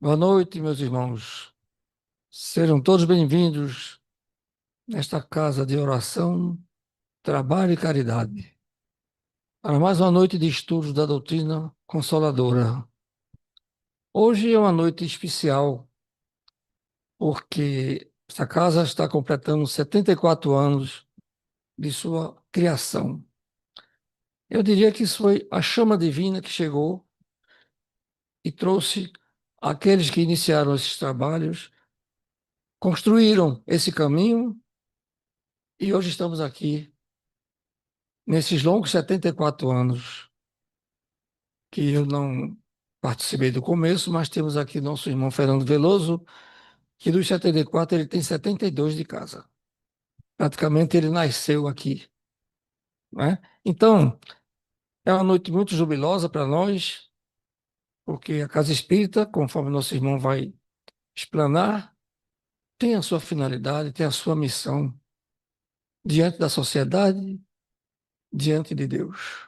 Boa noite, meus irmãos. Sejam todos bem-vindos nesta casa de oração, trabalho e caridade, para mais uma noite de estudos da doutrina consoladora. Hoje é uma noite especial, porque esta casa está completando 74 anos de sua criação. Eu diria que isso foi a chama divina que chegou e trouxe aqueles que iniciaram esses trabalhos, construíram esse caminho e hoje estamos aqui nesses longos 74 anos que eu não participei do começo, mas temos aqui nosso irmão Fernando Veloso, que dos 74 ele tem 72 de casa. Praticamente ele nasceu aqui, né? Então, é uma noite muito jubilosa para nós, porque a Casa Espírita, conforme nosso irmão vai explanar, tem a sua finalidade, tem a sua missão diante da sociedade, diante de Deus.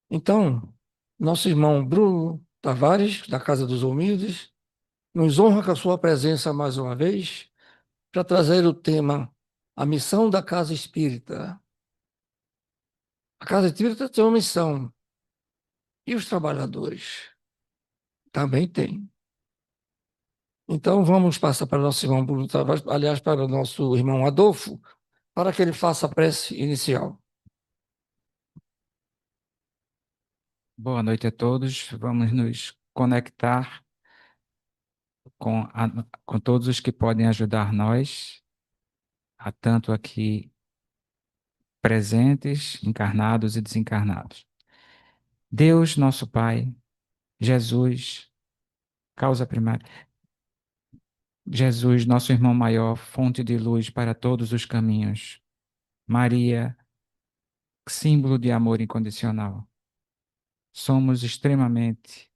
Então, nosso irmão Bruno Tavares, da Casa dos Humildes, nos honra com a sua presença mais uma vez para trazer o tema A Missão da Casa Espírita. A Casa Espírita tem uma missão e os trabalhadores também têm. Então vamos passar para o nosso irmão Bruno Tavares, aliás, para o nosso irmão Adolfo, para que ele faça a prece inicial. Boa noite a todos. Vamos nos conectar com todos os que podem ajudar nós, a tanto aqui presentes, encarnados e desencarnados. Deus, nosso Pai, Jesus, causa primária, Jesus, nosso irmão maior, fonte de luz para todos os caminhos. Maria, símbolo de amor incondicional. Somos extremamente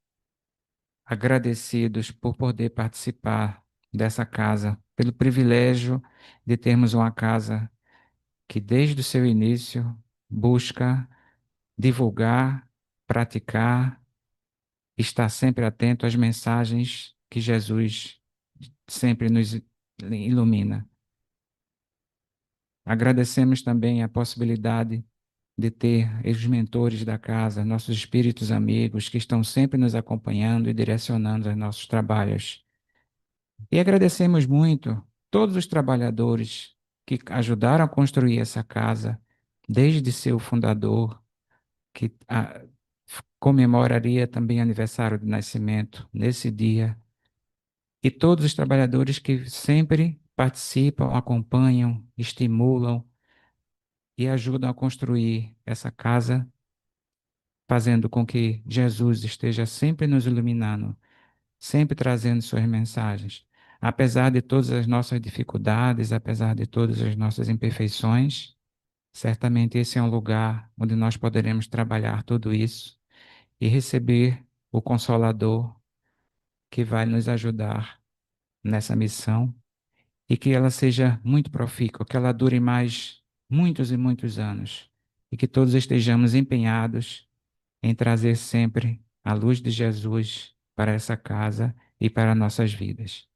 agradecidos por poder participar dessa casa, pelo privilégio de termos uma casa que, desde o seu início, busca divulgar, praticar, estar sempre atento às mensagens que Jesus sempre nos ilumina. Agradecemos também a possibilidade de ter os mentores da casa, nossos espíritos amigos, que estão sempre nos acompanhando e direcionando os nossos trabalhos. E agradecemos muito todos os trabalhadores que ajudaram a construir essa casa, desde seu fundador, que comemoraria também aniversário de nascimento nesse dia, e todos os trabalhadores que sempre participam, acompanham, estimulam e ajudam a construir essa casa, fazendo com que Jesus esteja sempre nos iluminando, sempre trazendo suas mensagens. Apesar de todas as nossas dificuldades, apesar de todas as nossas imperfeições, certamente esse é um lugar onde nós poderemos trabalhar tudo isso e receber o Consolador que vai nos ajudar nessa missão e que ela seja muito profícua, que ela dure mais muitos e muitos anos e que todos estejamos empenhados em trazer sempre a luz de Jesus para essa casa e para nossas vidas.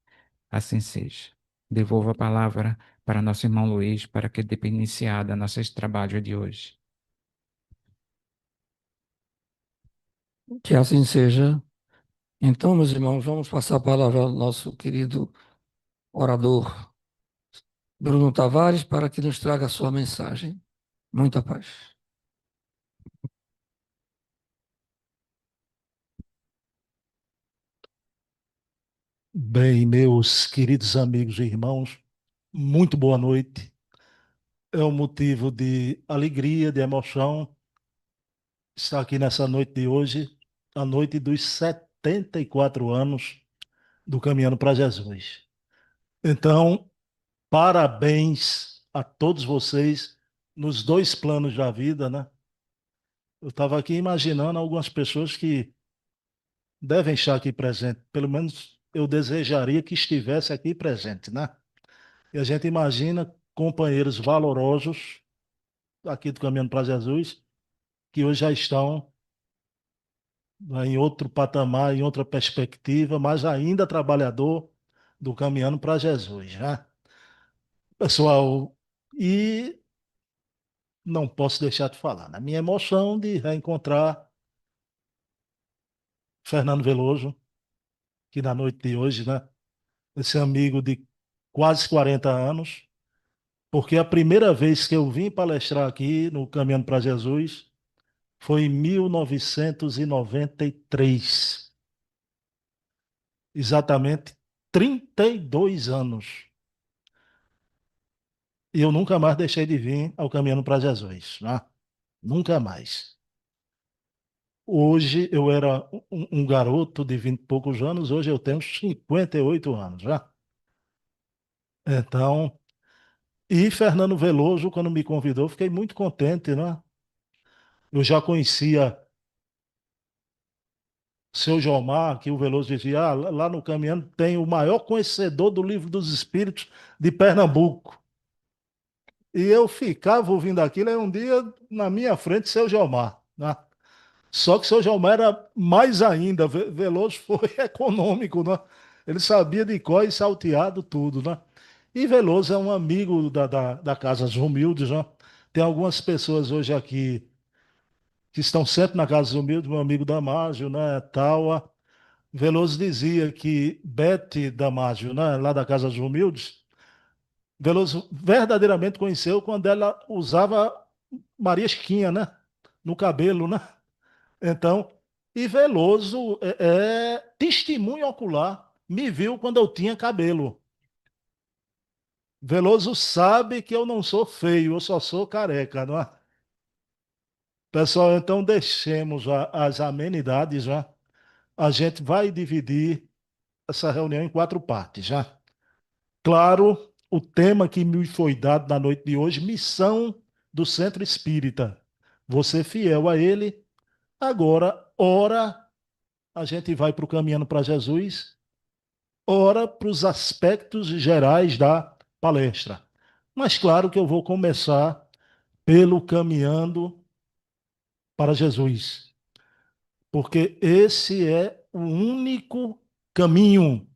Assim seja. Devolvo a palavra para nosso irmão Luiz para que dê iniciada a nosso trabalho de hoje. Que assim seja. Então, meus irmãos, vamos passar a palavra ao nosso querido orador Bruno Tavares para que nos traga a sua mensagem. Muita paz. Bem, meus queridos amigos e irmãos, muito boa noite. É um motivo de alegria, de emoção estar aqui nessa noite de hoje, a noite dos 74 anos do Caminhando para Jesus. Então, parabéns a todos vocês nos dois planos da vida, né? Eu estava aqui imaginando algumas pessoas que devem estar aqui presentes, pelo menos eu desejaria que estivesse aqui presente, né? E a gente imagina companheiros valorosos aqui do Caminhando para Jesus, que hoje já estão em outro patamar, em outra perspectiva, mas ainda trabalhador do Caminhando para Jesus, né? Pessoal, e não posso deixar de falar na minha emoção de reencontrar Fernando Veloso, que na noite de hoje, né? Esse amigo de quase 40 anos, porque a primeira vez que eu vim palestrar aqui no Caminhando para Jesus foi em 1993, exatamente 32 anos. E eu nunca mais deixei de vir ao Caminhando para Jesus, né? Nunca mais. Hoje eu era um garoto de 20 e poucos anos, hoje eu tenho 58 anos, já. Então, e Fernando Veloso, quando me convidou, fiquei muito contente, né? Eu já conhecia seu Jomar, que o Veloso dizia, lá no Caminhando tem o maior conhecedor do Livro dos Espíritos de Pernambuco. E eu ficava ouvindo aquilo, aí um dia, na minha frente, seu Jomar, né? Só que seu Jomar era mais ainda, Veloso foi econômico, né? Ele sabia de cor e salteado tudo, né? E Veloso é um amigo da Casa dos Humildes, né? Tem algumas pessoas hoje aqui que estão sempre na Casa dos Humildes, meu amigo Damásio, né? Tal. Veloso dizia que Bete Damásio, né? Lá da Casa dos Humildes, Veloso verdadeiramente conheceu quando ela usava Maria Chiquinha, né? No cabelo, né? Então, e Veloso é testemunho ocular. Me viu quando eu tinha cabelo. Veloso sabe que eu não sou feio, eu só sou careca, não é? Pessoal, então deixemos as amenidades já. A gente vai dividir essa reunião em quatro partes já. Claro, o tema que me foi dado na noite de hoje, missão do Centro Espírita. Você fiel a ele. Agora, ora, a gente vai para o Caminhando para Jesus, ora para os aspectos gerais da palestra. Mas claro que eu vou começar pelo Caminhando para Jesus, porque esse é o único caminho.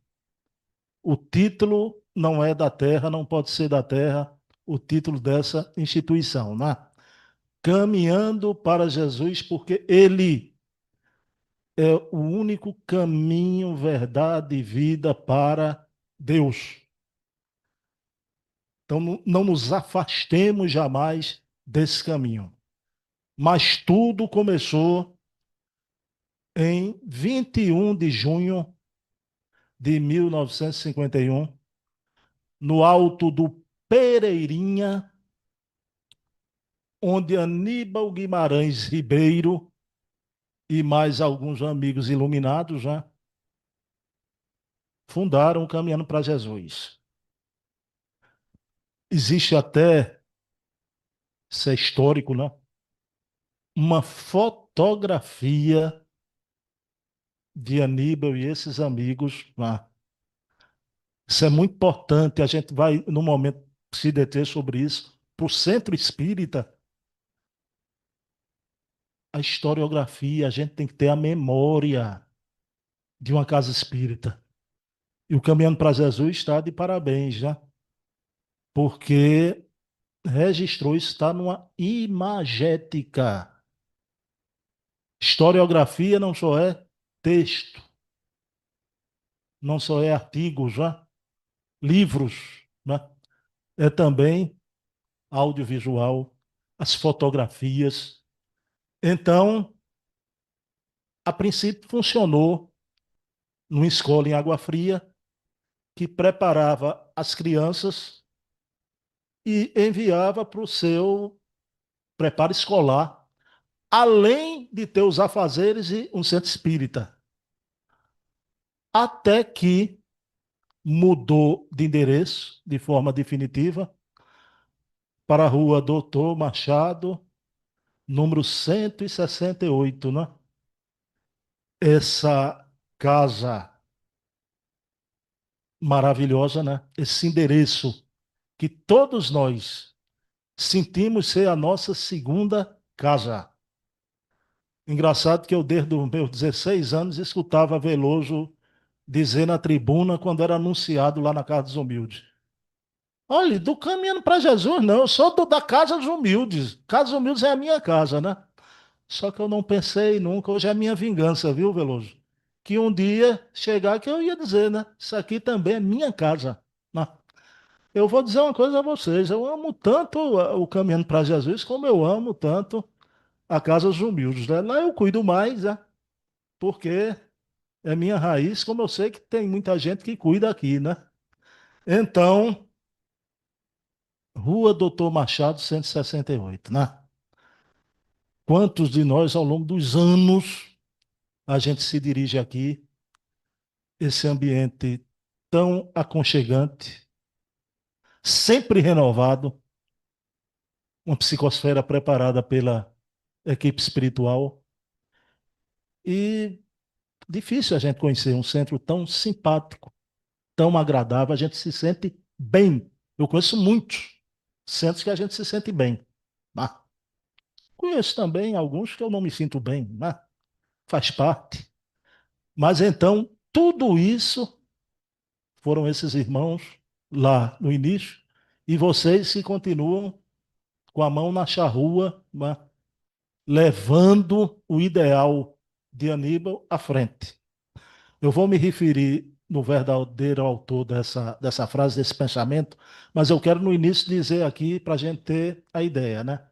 O título não é da terra, não pode ser da terra, o título dessa instituição, né? Caminhando para Jesus, porque Ele é o único caminho, verdade e vida para Deus. Então, não nos afastemos jamais desse caminho. Mas tudo começou em 21 de junho de 1951, no alto do Pereirinha, onde Aníbal Guimarães Ribeiro e mais alguns amigos iluminados já fundaram o Caminhando para Jesus. Existe até, isso é histórico, né? Uma fotografia de Aníbal e esses amigos lá. Isso é muito importante, a gente vai, no momento, se deter sobre isso. Para o Centro Espírita, a historiografia, a gente tem que ter a memória de uma casa espírita. E o Caminhando para Jesus está de parabéns, né? Porque registrou, está numa imagética. Historiografia não só é texto, não só é artigos, né? Livros, né? É também audiovisual, as fotografias. Então, a princípio funcionou numa escola em Água Fria que preparava as crianças e enviava para o seu preparo escolar, além de ter os afazeres e um centro espírita. Até que mudou de endereço de forma definitiva para a rua Doutor Machado, número 168, né? Essa casa maravilhosa, né? Esse endereço que todos nós sentimos ser a nossa segunda casa. Engraçado que eu, desde os meus 16 anos, escutava Veloso dizer na tribuna quando era anunciado lá na Casa dos Humildes. Olha, do caminhando para Jesus, não, eu sou da Casa dos Humildes. Casa dos Humildes é a minha casa, né? Só que eu não pensei nunca, hoje é a minha vingança, viu, Veloso? Que um dia chegar que eu ia dizer, né? Isso aqui também é minha casa, né? Eu vou dizer uma coisa a vocês, eu amo tanto o Caminhando para Jesus, como eu amo tanto a Casa dos Humildes, né? Lá eu cuido mais, né? Porque é minha raiz, como eu sei que tem muita gente que cuida aqui, né? Então, Rua Doutor Machado, 168, né? Quantos de nós, ao longo dos anos, a gente se dirige aqui, esse ambiente tão aconchegante, sempre renovado, uma psicosfera preparada pela equipe espiritual. E difícil a gente conhecer um centro tão simpático, tão agradável, a gente se sente bem. Eu conheço muitos centros que a gente se sente bem. Né? Conheço também alguns que eu não me sinto bem, né? Faz parte. Mas então, tudo isso foram esses irmãos lá no início, e vocês que continuam com a mão na charrua, né? Levando o ideal de Aníbal à frente. Eu vou me referir no verdadeiro autor dessa frase, desse pensamento, mas eu quero no início dizer aqui para a gente ter a ideia, né?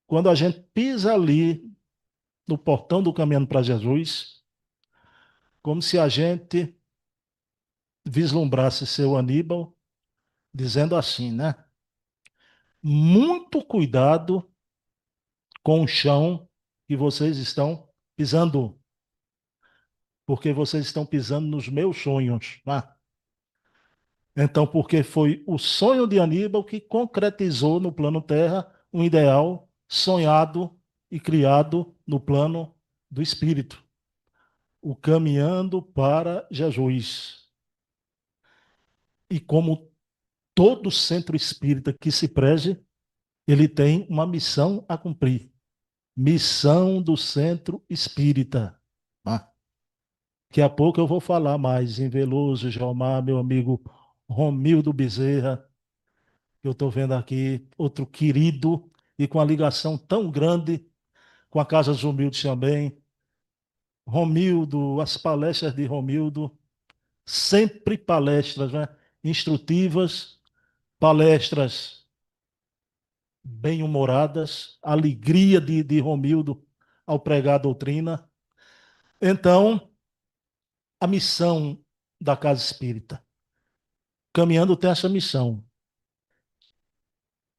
Quando a gente pisa ali no portão do Caminhando para Jesus, como se a gente vislumbrasse seu Aníbal dizendo assim, né? Muito cuidado com o chão que vocês estão pisando, porque vocês estão pisando nos meus sonhos, né? Então, porque foi o sonho de Aníbal que concretizou no plano Terra um ideal sonhado e criado no plano do Espírito, o caminhando para Jesus. E como todo centro espírita que se preze, ele tem uma missão a cumprir. Missão do centro espírita. Ah, daqui a pouco eu vou falar mais em Veloso, Jomar, meu amigo Romildo Bezerra, que eu estou vendo aqui, outro querido e com a ligação tão grande com a Casa dos Humildes também. Romildo, as palestras de Romildo, sempre palestras, né? Instrutivas, palestras bem-humoradas, alegria de Romildo ao pregar a doutrina. Então, a missão da Casa Espírita. Caminhando tem essa missão.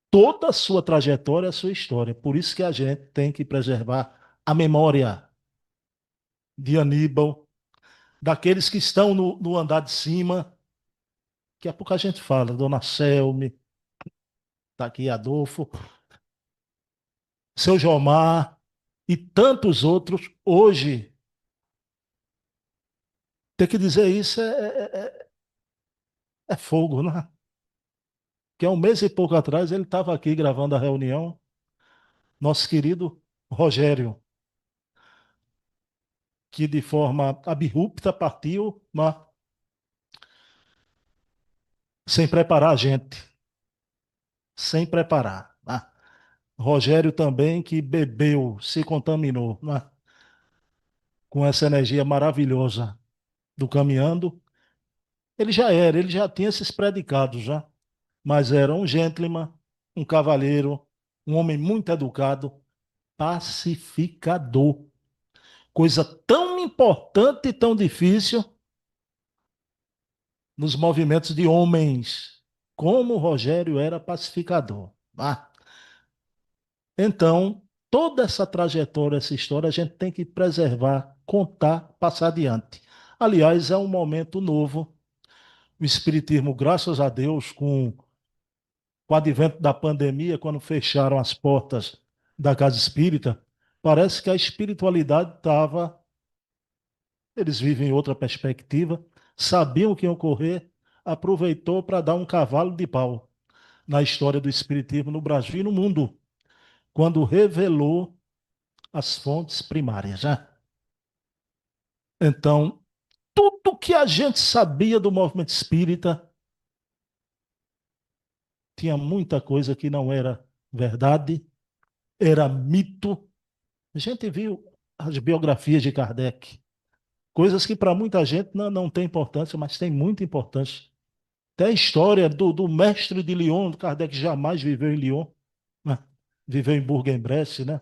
Toda a sua trajetória, a sua história. Por isso que a gente tem que preservar a memória de Aníbal, daqueles que estão no andar de cima. Daqui a pouco a gente fala, Dona Selme, está aqui Adolfo, seu Jomar e tantos outros. Hoje, ter que dizer isso é fogo, né? Que há um mês e pouco atrás ele estava aqui gravando a reunião, nosso querido Rogério, que de forma abrupta partiu, mas sem preparar a gente, sem preparar. Né? Rogério também que bebeu, se contaminou, né? Com essa energia maravilhosa do caminhando. Ele já tinha esses predicados já, mas era um gentleman, um cavalheiro, um homem muito educado, pacificador. Coisa tão importante e tão difícil nos movimentos de homens, como o Rogério era pacificador. Ah, então, toda essa trajetória, essa história, a gente tem que preservar, contar, passar adiante. Aliás, é um momento novo. O Espiritismo, graças a Deus, com o advento da pandemia, quando fecharam as portas da Casa Espírita, parece que a espiritualidade estava. Eles vivem outra perspectiva, sabiam o que ia ocorrer, aproveitou para dar um cavalo de pau na história do Espiritismo no Brasil e no mundo, quando revelou as fontes primárias, né? Então, tudo que a gente sabia do movimento espírita, tinha muita coisa que não era verdade, era mito. A gente viu as biografias de Kardec, coisas que para muita gente não tem importância, mas tem muita importância. Até a história do mestre de Lyon, Kardec jamais viveu em Lyon, né? Viveu em Bourg-en-Bresse, né?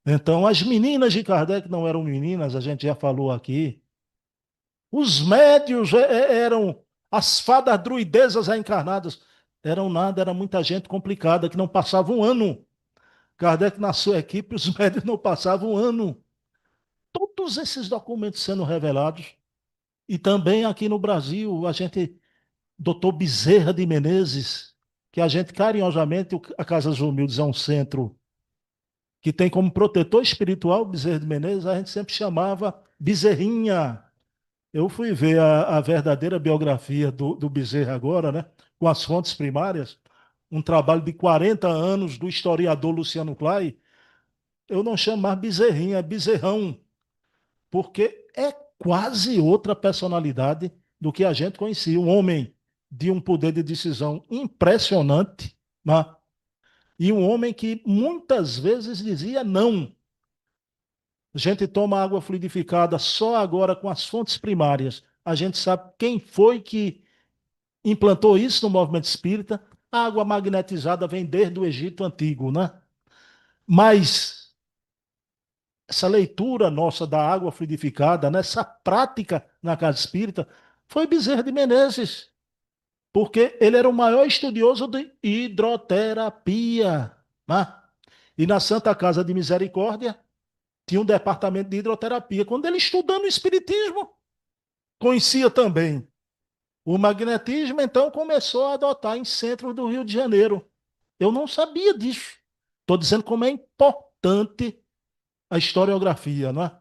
Então, as meninas de Kardec não eram meninas, a gente já falou aqui. Os médios eram as fadas druidezas reencarnadas. Eram nada, era muita gente complicada que não passava um ano. Kardec, na sua equipe, os médios não passavam um ano. Todos esses documentos sendo revelados. E também aqui no Brasil, a gente, doutor Bezerra de Menezes, que a gente carinhosamente, a Casa dos Humildes é um centro que tem como protetor espiritual Bezerra de Menezes, a gente sempre chamava Bezerrinha. Eu fui ver a verdadeira biografia do Bezerra agora, né? Com as fontes primárias, um trabalho de 40 anos do historiador Luciano Clay. Eu não chamo mais Bezerrinha, é Bezerrão, porque é quase outra personalidade do que a gente conhecia. Um homem de um poder de decisão impressionante, né? E um homem que muitas vezes dizia não. A gente toma água fluidificada só agora com as fontes primárias. A gente sabe quem foi que implantou isso no movimento espírita. A água magnetizada vem desde o Egito Antigo, né? Mas essa leitura nossa da água fluidificada, nessa prática na casa espírita, foi Bezerra de Menezes, porque ele era o maior estudioso de hidroterapia, né? E na Santa Casa de Misericórdia tinha um departamento de hidroterapia. Quando ele estudando o espiritismo, conhecia também o magnetismo, então começou a adotar em centros do Rio de Janeiro. Eu não sabia disso. Estou dizendo como é importante a historiografia, não é?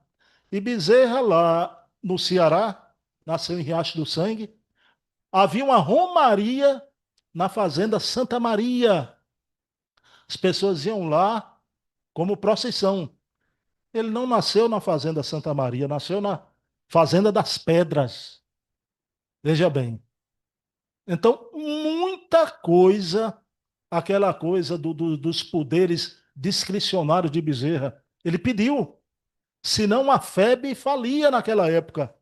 E Bezerra, lá no Ceará, nasceu em Riacho do Sangue, havia uma romaria na fazenda Santa Maria. As pessoas iam lá como procissão. Ele não nasceu na fazenda Santa Maria, nasceu na fazenda das Pedras. Veja bem. Então, muita coisa, aquela coisa dos poderes discricionários de Bezerra, ele pediu. Senão a FEB falia naquela época.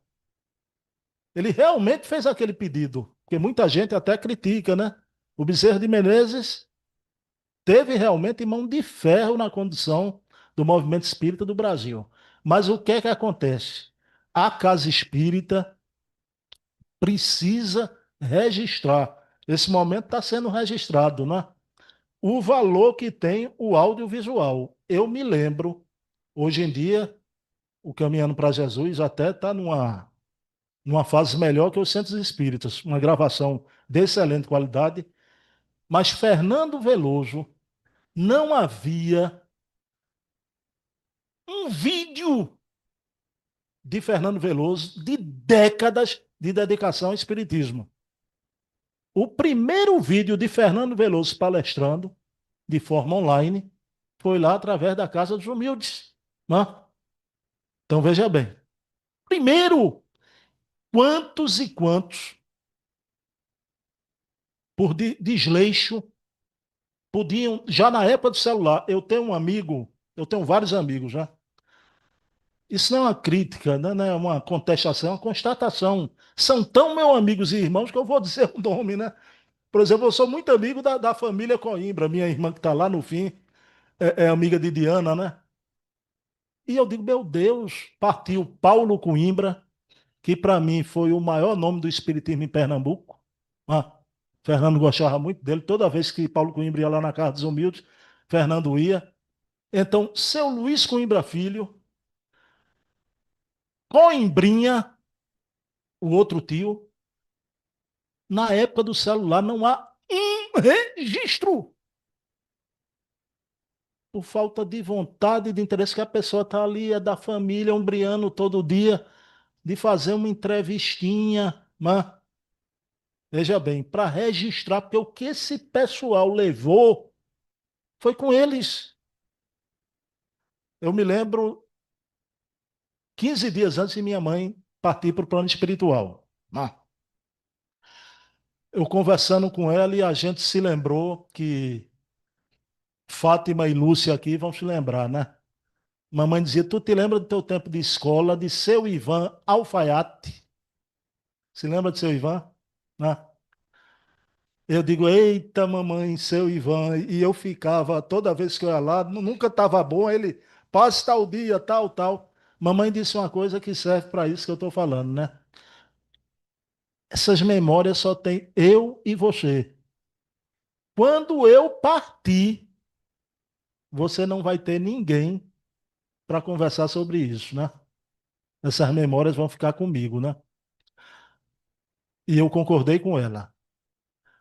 Ele realmente fez aquele pedido, porque muita gente até critica, né? O Bezerra de Menezes teve realmente mão de ferro na condução do movimento espírita do Brasil. Mas o que é que acontece? A Casa Espírita precisa registrar. Esse momento está sendo registrado, né? O valor que tem o audiovisual. Eu me lembro, hoje em dia, o Caminhando para Jesus até está numa fase melhor que os centros espíritas, uma gravação de excelente qualidade, mas Fernando Veloso não havia um vídeo de Fernando Veloso de décadas de dedicação ao espiritismo. O primeiro vídeo de Fernando Veloso palestrando de forma online foi lá através da Casa dos Humildes, né? Então veja bem. Primeiro, quantos e quantos por desleixo podiam, já na época do celular, eu tenho um amigo, eu tenho vários amigos já. Isso não é uma crítica, não é uma contestação, é uma constatação. São tão meus amigos e irmãos que eu vou dizer o nome, né? Por exemplo, eu sou muito amigo da família Coimbra, minha irmã que está lá no fim, é amiga de Diana, né? E eu digo, meu Deus, partiu Paulo Coimbra, que para mim foi o maior nome do espiritismo em Pernambuco. Ah, Fernando gostava muito dele, toda vez que Paulo Coimbra ia lá na Casa dos Humildes, Fernando ia. Então, seu Luiz Coimbra Filho, Coimbrinha, o outro tio, na época do celular não há um registro. Por falta de vontade e de interesse que a pessoa está ali, é da família, umbriando todo dia, de fazer uma entrevistinha, mas, veja bem, para registrar, porque o que esse pessoal levou foi com eles. Eu me lembro 15 dias antes de minha mãe partir para o plano espiritual. Eu conversando com ela e a gente se lembrou que Fátima e Lúcia aqui vão se lembrar, né? Mamãe dizia, tu te lembra do teu tempo de escola, de seu Ivan Alfaiate? Se lembra de seu Ivan? Né? Eu digo, eita mamãe, seu Ivan. E eu ficava, toda vez que eu ia lá, nunca estava bom, ele, passa tal dia, tal, tal. Mamãe disse uma coisa que serve para isso que eu estou falando, né? Essas memórias só tem eu e você. Quando eu partir, você não vai ter ninguém para conversar sobre isso, né? Essas memórias vão ficar comigo, né? E eu concordei com ela.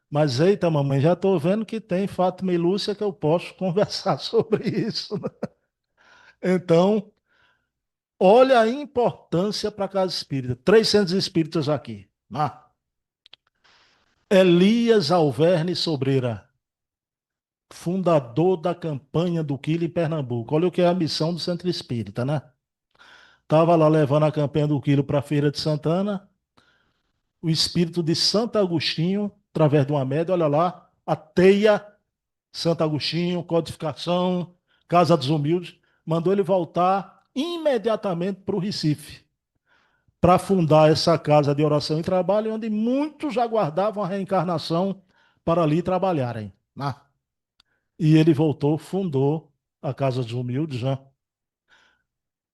Mas eita, mamãe, já estou vendo que tem Fátima e Lúcia que eu posso conversar sobre isso, né? Então, olha a importância para a casa espírita. 300 espíritas aqui. Né? Elias Alverne Sobreira, fundador da campanha do Quilo em Pernambuco. Olha o que é a missão do Centro Espírita, né? Estava lá levando a campanha do Quilo para a Feira de Santana. O espírito de Santo Agostinho, através de uma média, olha lá, a teia, Santo Agostinho, codificação, Casa dos Humildes, mandou ele voltar imediatamente para o Recife, para fundar essa casa de oração e trabalho, onde muitos aguardavam a reencarnação para ali trabalharem. Né? E ele voltou, fundou a Casa dos Humildes. Né?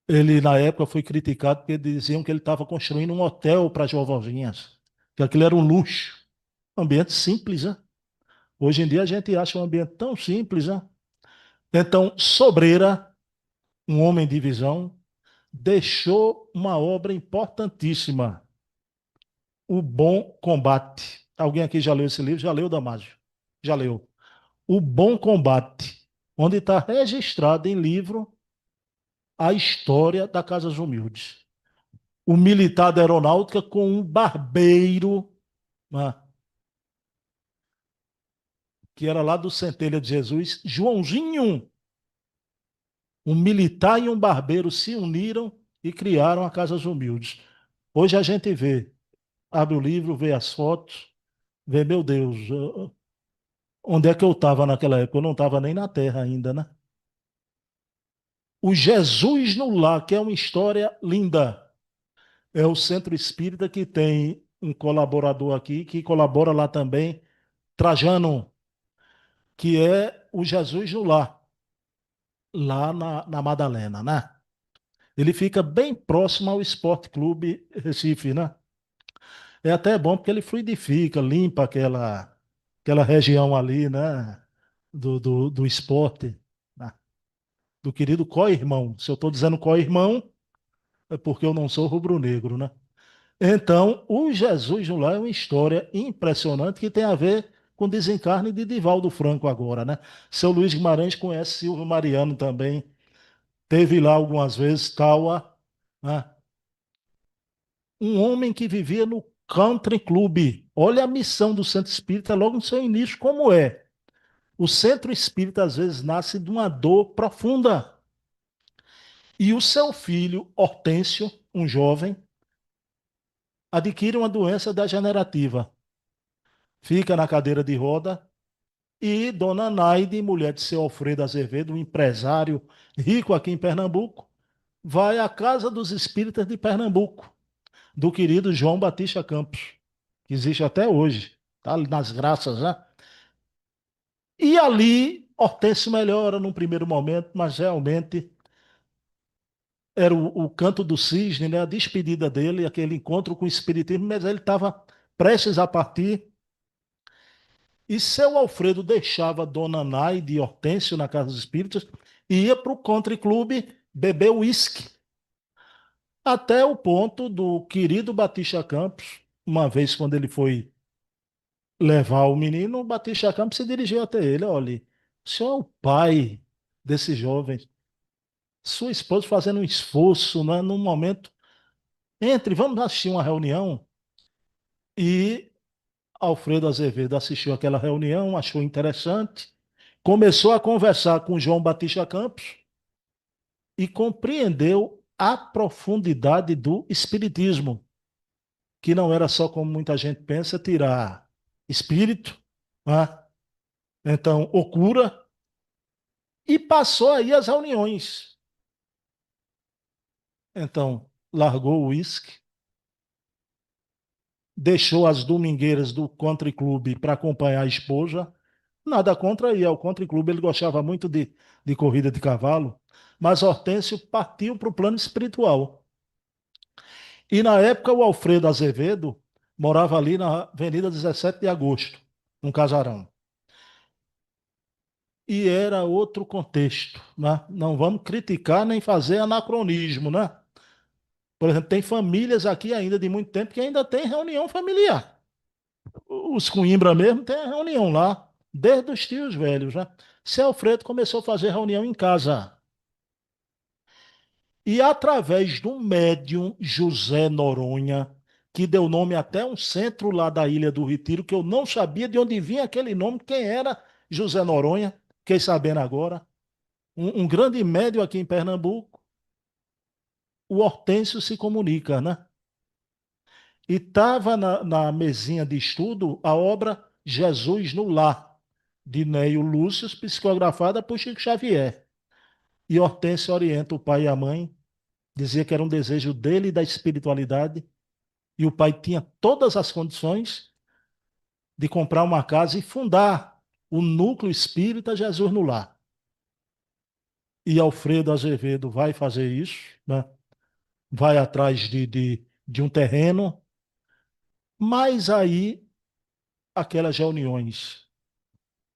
Ele, na época, foi criticado porque diziam que ele estava construindo um hotel para as vovozinhas, que aquilo era um luxo. Um ambiente simples, né? Hoje em dia a gente acha um ambiente tão simples, né? Então, Sobreira, um homem de visão, deixou uma obra importantíssima, O Bom Combate. Alguém aqui já leu esse livro? Já leu, Damásio? Já leu. O Bom Combate, onde está registrado em livro a história da Casa dos Humildes. O militar da aeronáutica com um barbeiro, né, que era lá do Centelha de Jesus, Joãozinho, um militar e um barbeiro se uniram e criaram a Casa dos Humildes. Hoje a gente vê, abre o livro, vê as fotos, vê, meu Deus, onde é que eu estava naquela época? Eu não estava nem na Terra ainda, né? O Jesus no Lar, que é uma história linda. É o centro espírita que tem um colaborador aqui, que colabora lá também, Trajano, que é o Jesus no Lar, lá na Madalena, né? Ele fica bem próximo ao Esporte Clube Recife, né? É até bom porque ele fluidifica, limpa aquela região ali, né? Do esporte, né? Do querido co-irmão. Se eu estou dizendo co-irmão, é porque eu não sou rubro-negro, né? Então, o Jesus no Lar é uma história impressionante que tem a ver com o desencarne de Divaldo Franco agora, né? Seu Luiz Guimarães conhece Silvio Mariano também, teve lá algumas vezes, Taua, né? Um homem que vivia no country club. Olha a missão do centro espírita logo no seu início, como é. O centro espírita às vezes nasce de uma dor profunda. E o seu filho, Hortêncio, um jovem, adquire uma doença degenerativa. Fica na cadeira de roda e Dona Naide, mulher de seu Alfredo Azevedo, um empresário rico aqui em Pernambuco, vai à Casa dos Espíritas de Pernambuco, do querido João Batista Campos, que existe até hoje, tá ali nas graças, né? E ali Hortêncio melhora num primeiro momento, mas realmente era o canto do cisne, né? A despedida dele, aquele encontro com o espiritismo, mas ele estava prestes a partir. E seu Alfredo deixava Dona Naide e Hortêncio na Casa dos Espíritas e ia para o country club beber uísque. Até o ponto do querido Batista Campos, uma vez quando ele foi levar o menino, o Batista Campos se dirigiu até ele. Olha, o senhor é o pai desse jovem. Sua esposa fazendo um esforço, né, num momento. Entre, vamos assistir uma reunião. E Alfredo Azevedo assistiu aquela reunião, achou interessante, começou a conversar com João Batista Campos e compreendeu a profundidade do espiritismo, que não era só como muita gente pensa, tirar espírito, né? Então, ou cura, e passou aí as reuniões. Então, largou o uísque, deixou as domingueiras do country club para acompanhar a esposa. Nada contra ir ao country club, ele gostava muito de corrida de cavalo, mas Hortêncio partiu para o plano espiritual. E na época o Alfredo Azevedo morava ali na Avenida 17 de Agosto, num casarão. E era outro contexto, né? Não vamos criticar nem fazer anacronismo, né? Por exemplo, tem famílias aqui ainda de muito tempo que ainda tem reunião familiar. Os Coimbra mesmo tem a reunião lá, desde os tios velhos, né? Seu Alfredo começou a fazer reunião em casa. E através do médium José Noronha, que deu nome até a um centro lá da Ilha do Retiro, que eu não sabia de onde vinha aquele nome, quem era José Noronha, fiquei sabendo agora. Um grande médium aqui em Pernambuco, o Hortêncio se comunica, né? E estava na mesinha de estudo a obra Jesus no Lar, de Neio Lúcio, psicografada por Chico Xavier. E Hortêncio orienta o pai e a mãe, dizia que era um desejo dele e da espiritualidade, e o pai tinha todas as condições de comprar uma casa e fundar o núcleo espírita Jesus no Lar. E Alfredo Azevedo vai fazer isso, né? Vai atrás de um terreno, mas aí aquelas reuniões.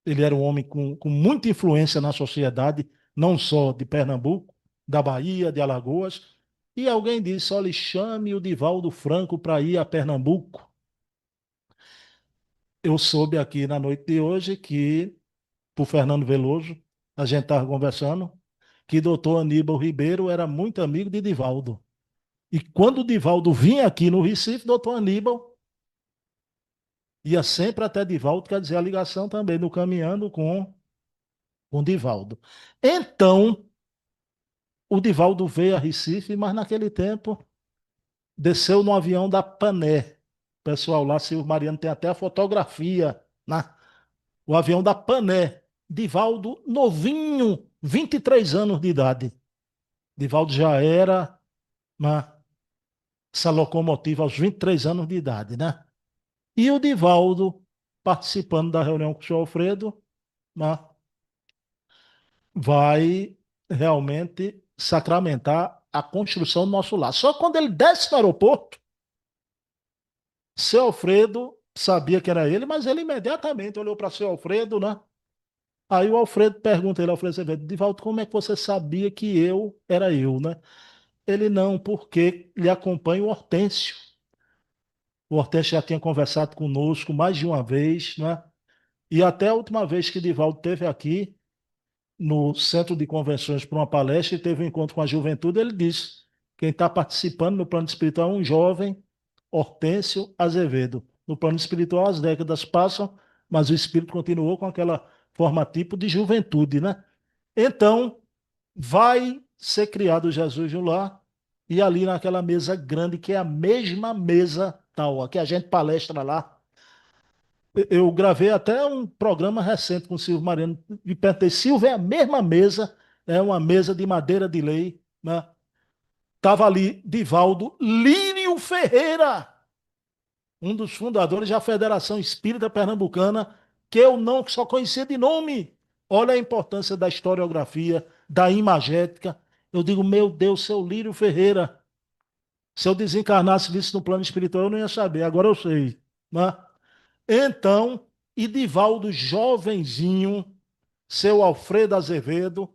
Ele era um homem com muita influência na sociedade, não só de Pernambuco, da Bahia, de Alagoas. E alguém disse: olha, chame o Divaldo Franco para ir a Pernambuco. Eu soube aqui na noite de hoje que, por Fernando Veloso, a gente estava conversando, que doutor Aníbal Ribeiro era muito amigo de Divaldo. E quando o Divaldo vinha aqui no Recife, doutor Aníbal ia sempre até Divaldo, quer dizer, a ligação também no caminhando com Divaldo. Então, o Divaldo veio a Recife, mas naquele tempo desceu no avião da Pané. O pessoal lá, Silvio Mariano, tem até a fotografia, né? O avião da Pané. Divaldo novinho, 23 anos de idade. Divaldo já era, né, essa locomotiva aos 23 anos de idade, né? E o Divaldo, participando da reunião com o senhor Alfredo, né, vai realmente sacramentar a construção do nosso lar. Só quando ele desce no aeroporto, seu Alfredo sabia que era ele, mas ele imediatamente olhou para seu Alfredo, né? Aí o Alfredo pergunta, ele, Alfredo Azevedo, Divaldo, como é que você sabia que eu era eu, né? Ele não, porque lhe acompanha o Hortêncio. O Hortêncio já tinha conversado conosco mais de uma vez, né? E até a última vez que Divaldo esteve aqui, no centro de convenções para uma palestra e teve um encontro com a juventude, ele disse: quem está participando no plano espiritual é um jovem, Hortêncio Azevedo. No plano espiritual, as décadas passam, mas o espírito continuou com aquela forma tipo de juventude, né? Então, vai ser criado Jesus no lar, e ali naquela mesa grande, que é a mesma mesa tal, a que a gente palestra lá. Eu gravei até um programa recente com o Silvio Mariano e perguntei: Silvio, é a mesma mesa, é uma mesa de madeira de lei, né? Estava ali Divaldo Lírio Ferreira, um dos fundadores da Federação Espírita Pernambucana, que eu não só conhecia de nome. Olha a importância da historiografia, da imagética. Eu digo, meu Deus, seu Lírio Ferreira. Se eu desencarnasse isso no plano espiritual, eu não ia saber, agora eu sei, né? Então, Divaldo jovenzinho, seu Alfredo Azevedo,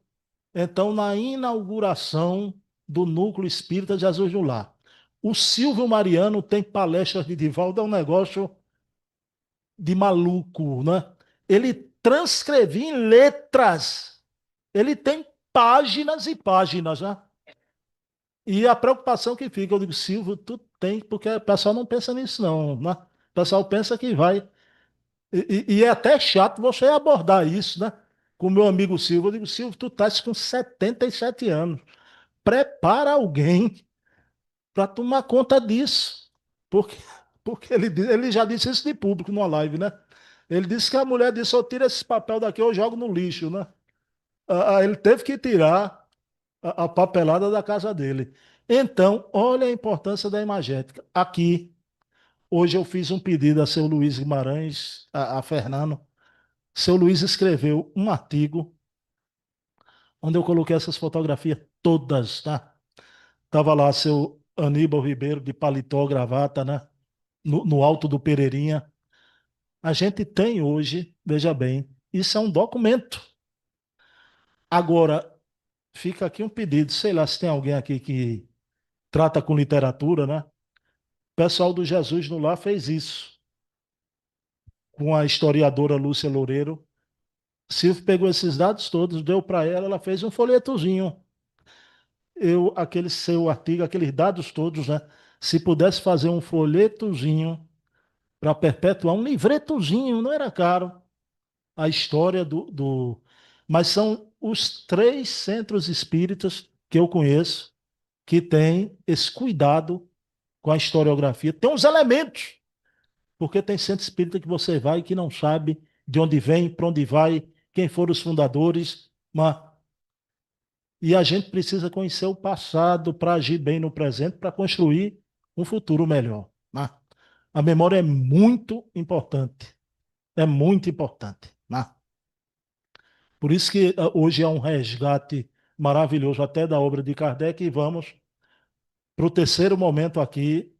então, na inauguração do Núcleo Espírita Jesus no Lar. O Silvio Mariano tem palestras de Divaldo, é um negócio de maluco, né? Ele transcrevia em letras. Ele tem páginas e páginas, né? E a preocupação que fica, eu digo, Silvio, tu tem, porque o pessoal não pensa nisso, não, né? O pessoal pensa que vai. E é até chato você abordar isso, né? Com o meu amigo Silvio. Eu digo, Silvio, tu estás com 77 anos. prepara alguém para tomar conta disso. Porque, porque ele já disse isso de público numa live, né? Ele disse que a mulher disse: eu tiro esse papel daqui, eu jogo no lixo, né? Ele teve que tirar a papelada da casa dele. Então, olha a importância da imagética. Aqui, hoje eu fiz um pedido a seu Luiz Guimarães, a Fernando. Seu Luiz escreveu um artigo onde eu coloquei essas fotografias todas, tá? Tava lá seu Aníbal Ribeiro de paletó, gravata, né? No alto do Pereirinha. A gente tem hoje, veja bem, isso é um documento. Agora, fica aqui um pedido, sei lá se tem alguém aqui que trata com literatura, né? O pessoal do Jesus no Lar fez isso, com a historiadora Lúcia Loureiro. Silvio pegou esses dados todos, deu para ela, ela fez um folhetozinho. Aquele seu artigo, aqueles dados todos, né? Se pudesse fazer um folhetozinho para perpetuar, um livretozinho, não era caro, a história do. Mas são os 3 centros espíritas que eu conheço que têm esse cuidado com a historiografia. Tem uns elementos, porque tem centro espírita que você vai e que não sabe de onde vem, para onde vai, quem foram os fundadores, mas e a gente precisa conhecer o passado para agir bem no presente, para construir um futuro melhor, né? A memória é muito importante. É muito importante, né? Por isso que hoje é um resgate maravilhoso até da obra de Kardec e vamos para o terceiro momento aqui.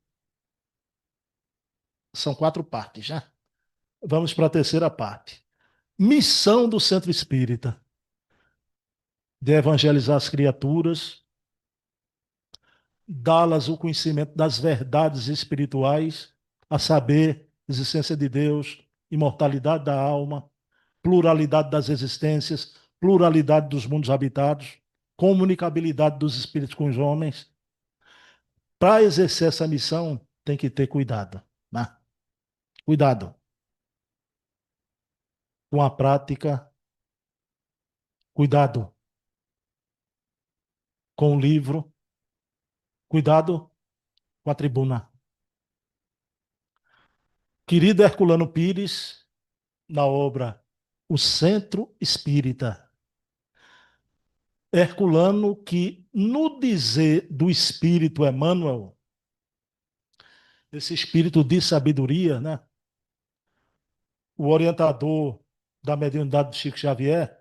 São 4 partes, né? Vamos para a terceira parte. Missão do Centro Espírita: de evangelizar as criaturas, dá-las o conhecimento das verdades espirituais, a saber, existência de Deus, imortalidade da alma, pluralidade das existências, pluralidade dos mundos habitados, comunicabilidade dos espíritos com os homens. Para exercer essa missão, tem que ter cuidado, né? Cuidado com a prática, cuidado com o livro, cuidado com a tribuna. Querido Herculano Pires, na obra O Centro Espírita, Herculano, que no dizer do Espírito Emmanuel, esse espírito de sabedoria, né? O orientador da mediunidade de Chico Xavier,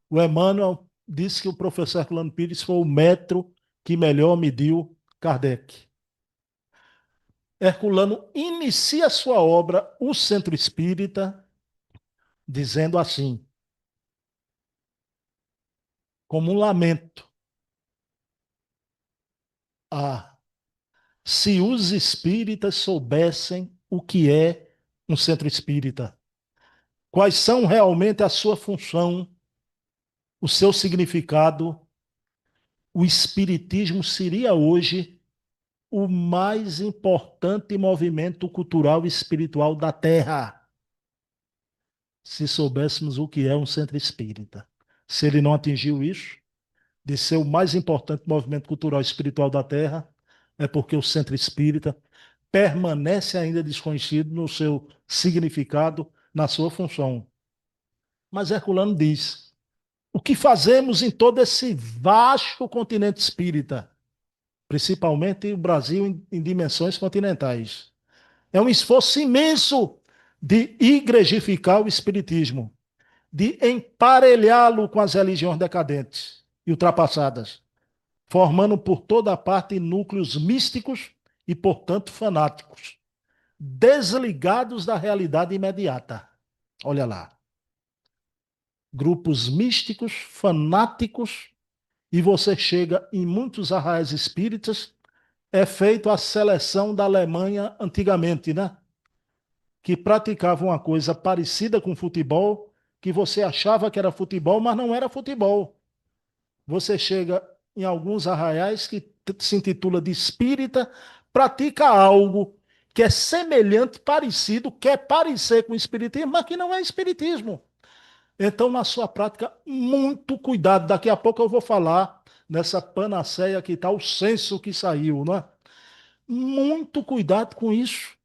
o Emmanuel disse que o professor Herculano Pires foi o metro que melhor mediu Kardec. Herculano inicia sua obra, O Centro Espírita, dizendo assim, como um lamento: ah, se os espíritas soubessem o que é um centro espírita, quais são realmente a sua função, o seu significado, o espiritismo seria hoje o mais importante movimento cultural e espiritual da Terra, se soubéssemos o que é um centro espírita. Se ele não atingiu isso, de ser o mais importante movimento cultural e espiritual da Terra, é porque o centro espírita permanece ainda desconhecido no seu significado, na sua função. Mas Herculano diz: o que fazemos em todo esse vasto continente espírita, principalmente o Brasil em dimensões continentais? É um esforço imenso de igrejificar o espiritismo, de emparelhá-lo com as religiões decadentes e ultrapassadas, formando por toda parte núcleos místicos e, portanto, fanáticos, desligados da realidade imediata. Olha lá. Grupos místicos, fanáticos, e você chega em muitos arraiais espíritas, é feito a seleção da Alemanha antigamente, né? Que praticava uma coisa parecida com futebol, que você achava que era futebol, mas não era futebol. Você chega em alguns arraiais que se intitula de espírita, pratica algo que é semelhante, parecido, quer parecer com o espiritismo, mas que não é espiritismo. Então, na sua prática, muito cuidado. Daqui a pouco eu vou falar nessa panaceia que está o censo que saiu, né? Muito cuidado com isso.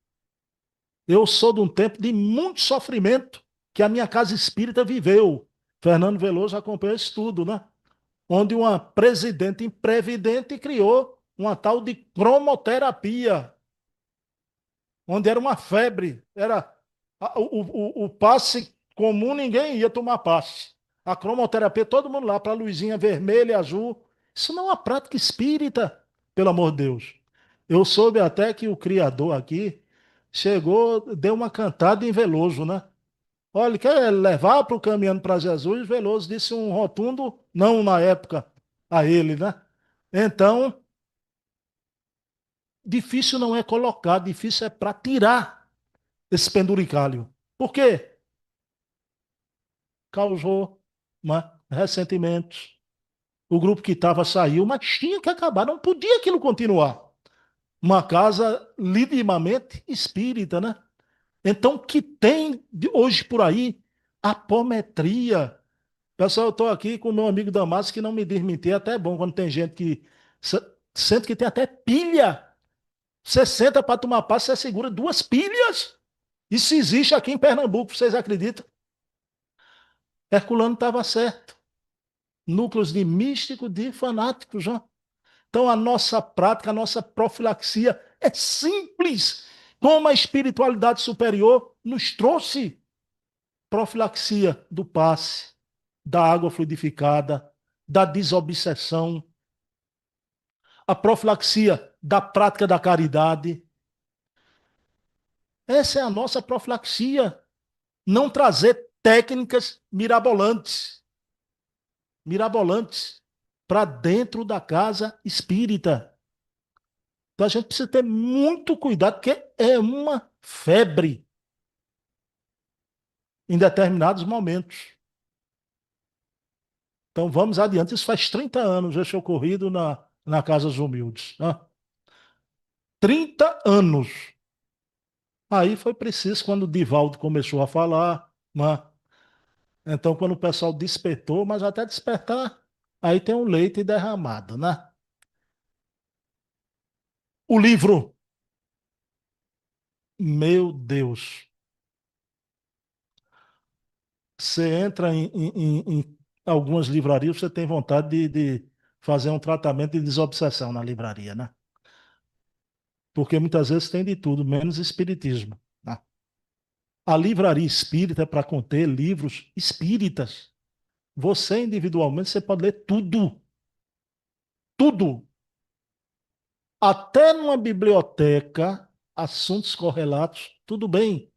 Eu sou de um tempo de muito sofrimento que a minha casa espírita viveu. Fernando Veloso acompanhou isso tudo, né? Onde uma presidente imprevidente criou uma tal de cromoterapia, onde era uma febre, era o passe comum, ninguém ia tomar passe. A cromoterapia, todo mundo lá, para a luzinha vermelha e azul. Isso não é uma prática espírita, pelo amor de Deus. Eu soube até que o criador aqui chegou, deu uma cantada em Veloso, né? Olha, quer levar para o Caminhando para Jesus? Veloso disse um rotundo não na época a ele, né? Então, difícil não é colocar, difícil é para tirar esse penduricalho. Por quê? Causou, né, ressentimentos. O grupo que estava saiu, mas tinha que acabar, não podia aquilo continuar. Uma casa lidimamente espírita, né? Então, que tem hoje por aí apometria. Pessoal, eu estou aqui com o meu amigo Damasco, que não me diz mentir, é até bom quando tem gente que sente que tem até pilha. Você senta para tomar passe, você segura duas pilhas. Isso existe aqui em Pernambuco, vocês acreditam? Herculano estava certo. Núcleos de místico, de fanáticos, já. Então a nossa prática, a nossa profilaxia é simples. Como a espiritualidade superior nos trouxe profilaxia do passe, da água fluidificada, da desobsessão, a profilaxia da prática da caridade. Essa é a nossa profilaxia. Não trazer técnicas mirabolantes para dentro da casa espírita. Então a gente precisa ter muito cuidado, porque é uma febre em determinados momentos. Então vamos adiante. Isso faz 30 anos esse ocorrido na Casa dos Humildes. Né? 30 anos. Aí foi preciso, quando o Divaldo começou a falar, né? Então quando o pessoal despertou, mas até despertar, aí tem um leite derramado, né? O livro, meu Deus, você entra em algumas livrarias, você tem vontade de fazer um tratamento de desobsessão na livraria, né? Porque muitas vezes tem de tudo, menos espiritismo. Né? A livraria espírita é para conter livros espíritas. Você individualmente, você pode ler tudo. Tudo. Até numa biblioteca, assuntos correlatos, tudo bem.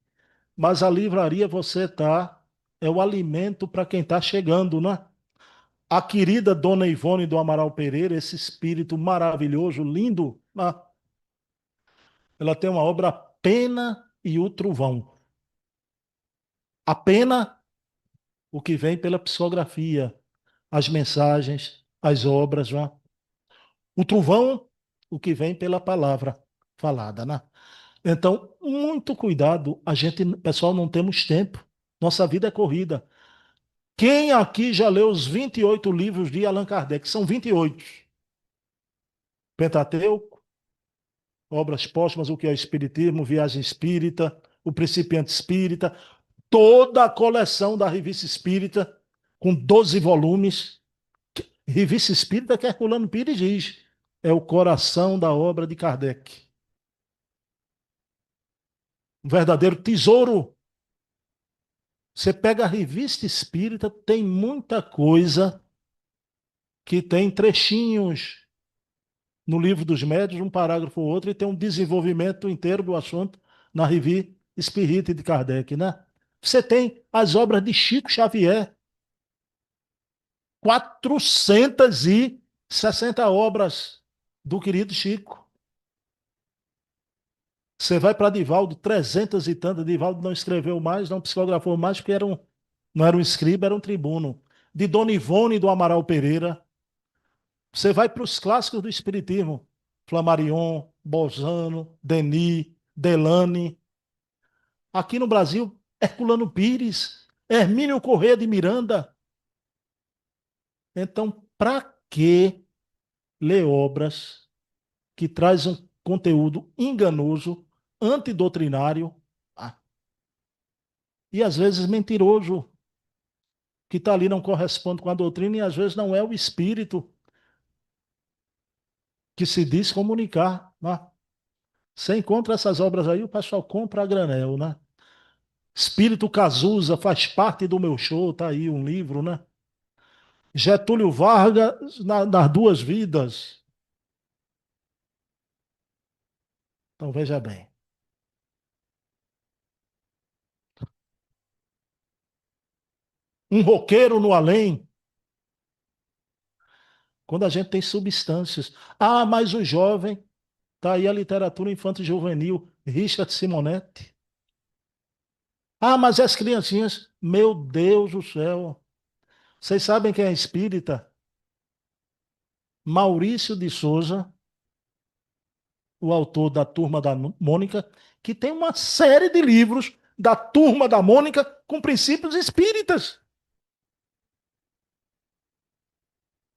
Mas a livraria você tá, é o alimento para quem está chegando, né? A querida Dona Ivone do Amaral Pereira, esse espírito maravilhoso, lindo, né? Ela tem uma obra A Pena e o Trovão. A pena, o que vem pela psicografia, as mensagens, as obras, né? O trovão, o que vem pela palavra falada, né? Então, muito cuidado, a gente, pessoal, não temos tempo. Nossa vida é corrida. Quem aqui já leu os 28 livros de Allan Kardec? São 28. Pentateuco, Obras Póstumas, o que é o Espiritismo, Viagem Espírita, O Principiante Espírita, toda a coleção da Revista Espírita, com 12 volumes. Revista Espírita que Herculano Pires diz, é o coração da obra de Kardec. Um verdadeiro tesouro. Você pega a Revista Espírita, tem muita coisa que tem trechinhos no Livro dos Médiuns, um parágrafo ou outro, e tem um desenvolvimento inteiro do assunto na Revista Espírita de Kardec, né? Você tem as obras de Chico Xavier, 460 obras do querido Chico. Você vai para Divaldo, 300 e tantas. Divaldo não escreveu mais, não psicografou mais, porque não era um escriba, era um tribuno. De Dona Ivone do Amaral Pereira. Você vai para os clássicos do Espiritismo. Flammarion, Bolzano, Denis, Delane. Aqui no Brasil, Herculano Pires. Hermínio Corrêa de Miranda. Então, para que ler obras que trazem um conteúdo enganoso, antidoutrinário, e às vezes mentiroso, que está ali não corresponde com a doutrina e às vezes não é o espírito que se diz comunicar, né? Você encontra essas obras aí, o pessoal compra a granel, né? Espírito Cazuza faz parte do meu show, tá aí um livro, né? Getúlio Vargas nas duas vidas. Então veja bem. Um roqueiro no além, quando a gente tem substâncias. Ah, mas o jovem, tá aí a literatura infanto-juvenil, Richard Simonetti. Ah, mas as criancinhas, meu Deus do céu. Vocês sabem quem é espírita? Maurício de Souza, o autor da Turma da Mônica, que tem uma série de livros da Turma da Mônica com princípios espíritas.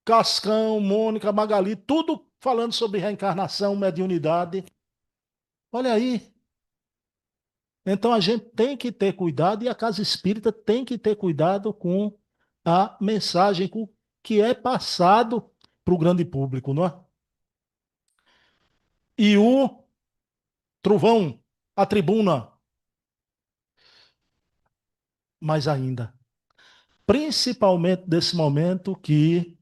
Cascão, Mônica, Magali, tudo falando sobre reencarnação, mediunidade. Olha aí. Então a gente tem que ter cuidado e a casa espírita tem que ter cuidado com a mensagem que é passado para o grande público, não é? E o trovão, a tribuna, mais ainda, principalmente desse momento que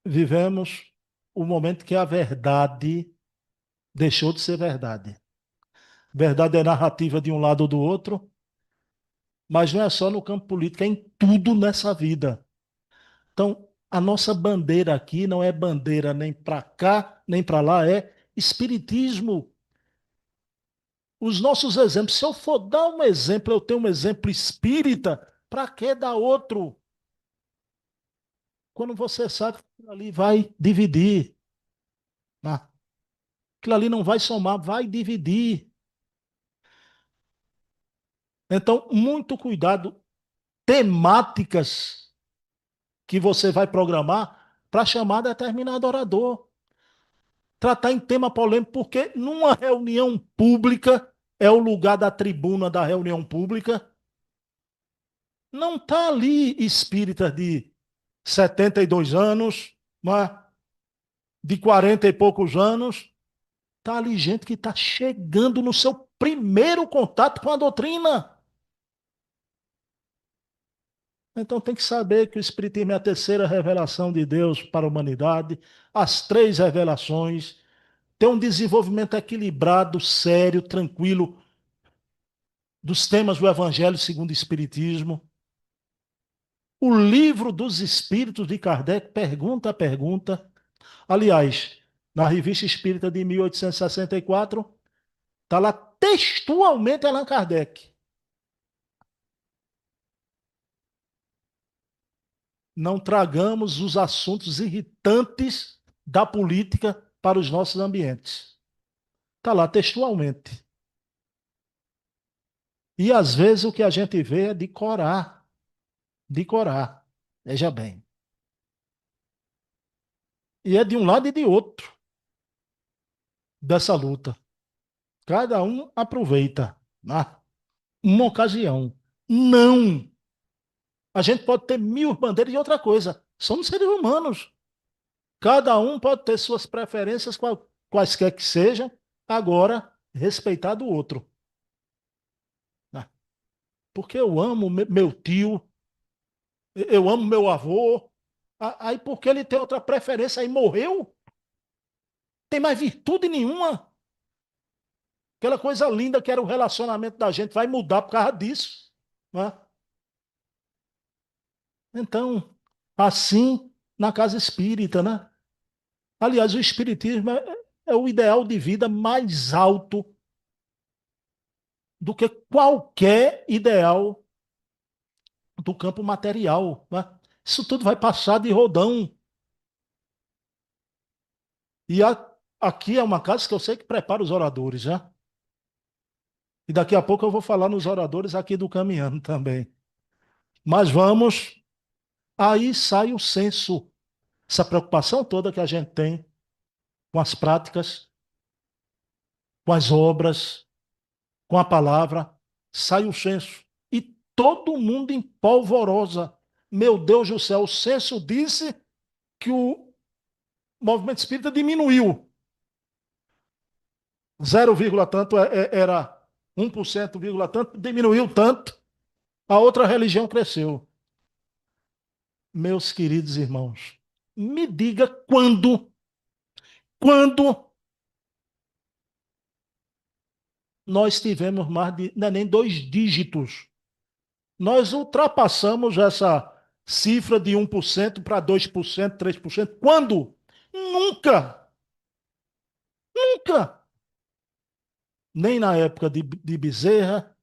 vivemos, o momento que a verdade deixou de ser verdade. Verdade é narrativa de um lado ou do outro, mas não é só no campo político, é em tudo nessa vida. Então, a nossa bandeira aqui não é bandeira nem para cá, nem para lá, é espiritismo. Os nossos exemplos, se eu for dar um exemplo, eu tenho um exemplo espírita, para que dar outro? Quando você sabe que aquilo ali vai dividir, né? Aquilo ali não vai somar, vai dividir. Então, muito cuidado, temáticas que você vai programar para chamar determinado orador. Tratar em tema polêmico, porque numa reunião pública, é o lugar da tribuna da reunião pública, não está ali espírita de 72 anos, né, de 40 e poucos anos, está ali gente que está chegando no seu primeiro contato com a doutrina. Então tem que saber que o Espiritismo é a terceira revelação de Deus para a humanidade, as três revelações, tem um desenvolvimento equilibrado, sério, tranquilo, dos temas do Evangelho segundo o Espiritismo. O livro dos Espíritos de Kardec, pergunta a pergunta. Aliás, na Revista Espírita de 1864, está lá textualmente Allan Kardec. Não tragamos os assuntos irritantes da política para os nossos ambientes. Está lá textualmente. E às vezes o que a gente vê é decorar. Decorar. Veja bem. E é de um lado e de outro dessa luta. Cada um aproveita, né, uma ocasião. Não! A gente pode ter mil bandeiras e outra coisa. Somos seres humanos. Cada um pode ter suas preferências, quaisquer que sejam, agora respeitar do outro. Né? Porque eu amo meu tio, eu amo meu avô. Aí porque ele tem outra preferência, aí morreu, tem mais virtude nenhuma. Aquela coisa linda que era o relacionamento da gente vai mudar por causa disso. Né? Então, assim, na casa espírita, né? Aliás, o espiritismo é o ideal de vida mais alto do que qualquer ideal do campo material, né? Isso tudo vai passar de rodão. E aqui é uma casa que eu sei que prepara os oradores, né? E daqui a pouco eu vou falar nos oradores aqui do Caminhando também. Mas vamos, aí sai o senso, essa preocupação toda que a gente tem com as práticas, com as obras, com a palavra, sai o senso. E todo mundo em polvorosa. Meu Deus do céu, o senso disse que o movimento espírita diminuiu. 0, tanto era 1%, tanto, diminuiu tanto, a outra religião cresceu. Meus queridos irmãos, me diga quando nós tivemos mais de, não é nem 2 dígitos. Nós ultrapassamos essa cifra de 1% para 2%, 3%. Quando? Nunca! Nunca! Nem na época de Bezerra,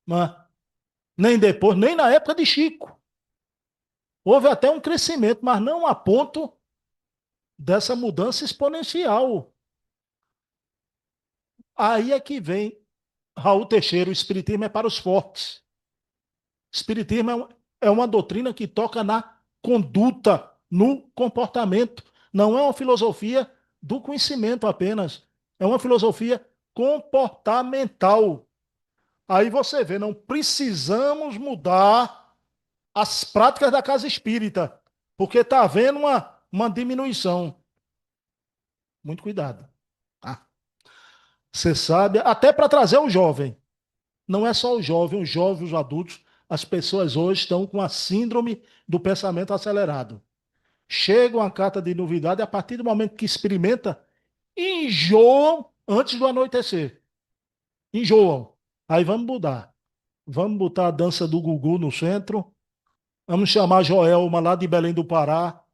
né? Nem depois, nem na época de Chico. Houve até um crescimento, mas não a ponto dessa mudança exponencial. Aí é que vem Raul Teixeira, o Espiritismo é para os fortes. O Espiritismo é uma doutrina que toca na conduta, no comportamento. Não é uma filosofia do conhecimento apenas. É uma filosofia comportamental. Aí você vê, não precisamos mudar as práticas da casa espírita, porque está havendo uma diminuição. Muito cuidado. Ah, você sabe, até para trazer o jovem. Não é só o jovem, os jovens, os adultos, as pessoas hoje estão com a síndrome do pensamento acelerado. Chega uma carta de novidade, a partir do momento que experimenta, enjoam antes do anoitecer. Enjoam. Aí vamos mudar. Vamos botar a dança do Gugu no centro. Vamos chamar a Joelma lá de Belém do Pará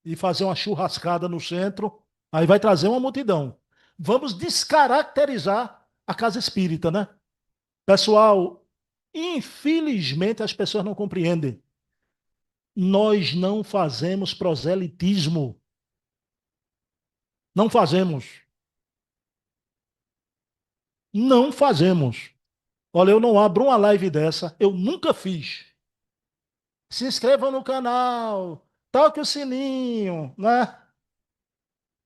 e fazer uma churrascada no centro. Aí vai trazer uma multidão. Vamos descaracterizar a casa espírita, né? Pessoal, infelizmente as pessoas não compreendem. Nós não fazemos proselitismo. Não fazemos. Não fazemos. Olha, eu não abro uma live dessa, eu nunca fiz. Se inscreva no canal, toque o sininho, né?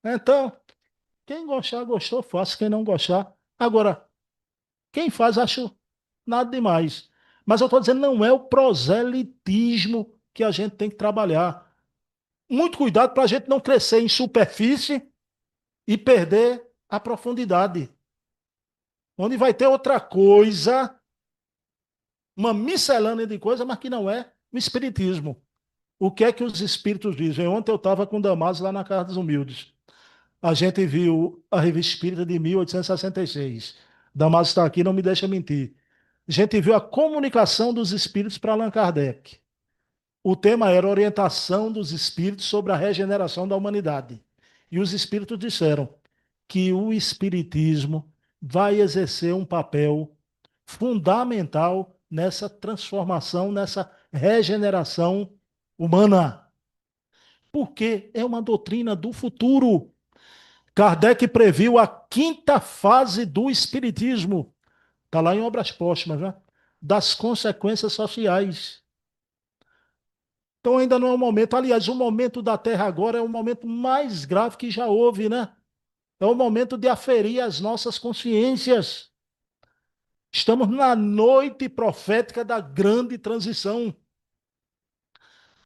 Então, quem gostar, gostou, faça. Quem não gostar. Agora, quem faz, acho nada demais. Mas eu estou dizendo, não é o proselitismo que a gente tem que trabalhar. Muito cuidado para a gente não crescer em superfície e perder a profundidade. Onde vai ter outra coisa, uma miscelânea de coisas, mas que não é o espiritismo. O que é que os espíritos dizem? Ontem eu estava com o Damaso lá na Casa dos Humildes. A gente viu a Revista Espírita de 1866. Damaso está aqui, não me deixa mentir. A gente viu a comunicação dos espíritos para Allan Kardec. O tema era orientação dos espíritos sobre a regeneração da humanidade. E os espíritos disseram que o espiritismo vai exercer um papel fundamental nessa transformação, nessa regeneração humana. Porque é uma doutrina do futuro. Kardec previu a 5ª fase do espiritismo. Está lá em Obras Póstumas, né? Das consequências sociais. Então ainda não é o momento. Aliás, o momento da Terra agora é o momento mais grave que já houve, né? É o momento de aferir as nossas consciências. Estamos na noite profética da grande transição.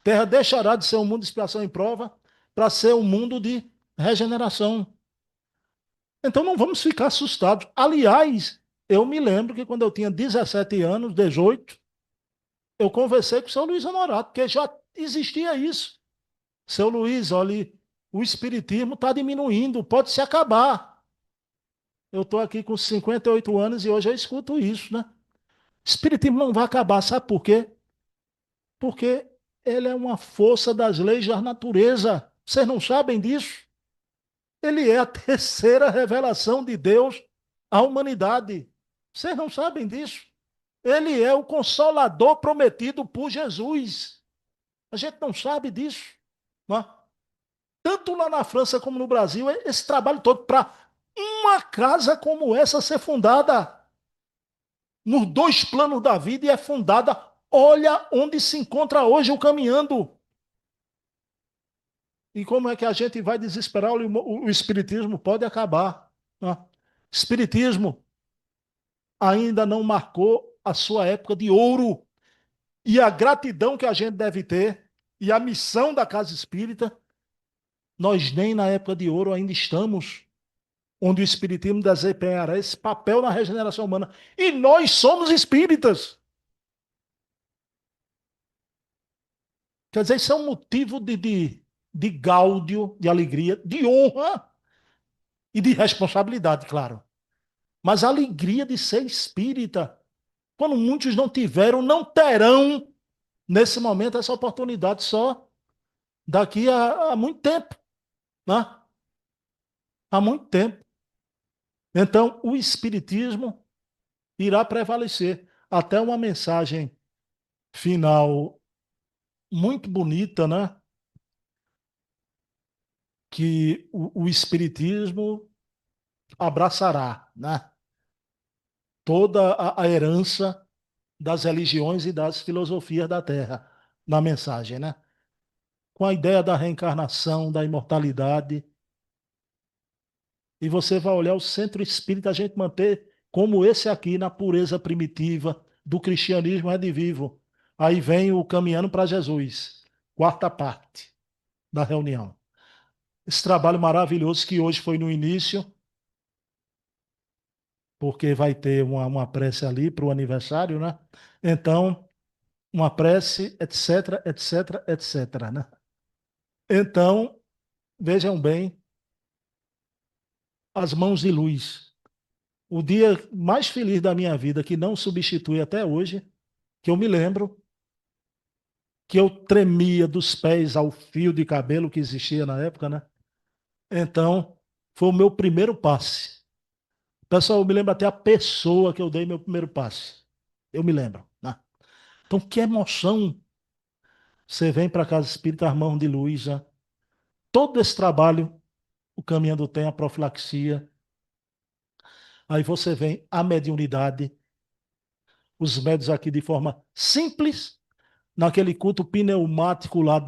Terra deixará de ser um mundo de expiação e prova para ser um mundo de regeneração. Então não vamos ficar assustados. Aliás, eu me lembro que quando eu tinha 17 anos, 18, eu conversei com o seu Luiz Honorato, porque já existia isso. Seu Luiz, olha, o espiritismo está diminuindo, pode se acabar. Eu estou aqui com 58 anos e hoje eu escuto isso, né? O espiritismo não vai acabar, sabe por quê? Porque ele é uma força das leis da natureza. Vocês não sabem disso? Ele é a terceira revelação de Deus à humanidade. Vocês não sabem disso? Ele é o consolador prometido por Jesus. A gente não sabe disso. Não é? Tanto lá na França como no Brasil, esse trabalho todo para uma casa como essa ser fundada. nos dois planos da vida e é fundada. Olha onde se encontra hoje o caminhando. E como é que a gente vai desesperar? O Espiritismo pode acabar, né? Espiritismo ainda não marcou a sua época de ouro. E a gratidão que a gente deve ter, e a missão da Casa Espírita, nós nem na época de ouro ainda estamos, onde o Espiritismo desempenhará esse papel na regeneração humana. E nós somos espíritas. Quer dizer, isso é um motivo de gáudio, de alegria, de honra e de responsabilidade, claro. Mas a alegria de ser espírita, quando muitos não tiveram, não terão, nesse momento, essa oportunidade só daqui a muito tempo, né? Há muito tempo. Então, o espiritismo irá prevalecer. Até uma mensagem final muito bonita, né? Que o espiritismo abraçará, né? Toda a herança das religiões e das filosofias da Terra na mensagem, né? Com a ideia da reencarnação, da imortalidade. E você vai olhar o centro espírita, a gente manter como esse aqui, na pureza primitiva do cristianismo redivivo. Aí vem o Caminhando para Jesus, quarta parte da reunião. Esse trabalho maravilhoso que hoje foi no início, porque vai ter uma prece ali para o aniversário, né? Então, uma prece, etc, etc, etc, né? Então, vejam bem, as mãos de luz. O dia mais feliz da minha vida, que não substitui até hoje, que eu me lembro, que eu tremia dos pés ao fio de cabelo que existia na época, né? Então, foi o meu primeiro passe. Pessoal, eu me lembro até a pessoa que eu dei meu primeiro passe. Eu me lembro, né? Então, que emoção. Você vem para a Casa Espírita, as mãos de luz, né? Todo esse trabalho, o Caminhando tem, a profilaxia. Aí você vem a mediunidade, os médios aqui de forma simples, naquele culto pneumático lá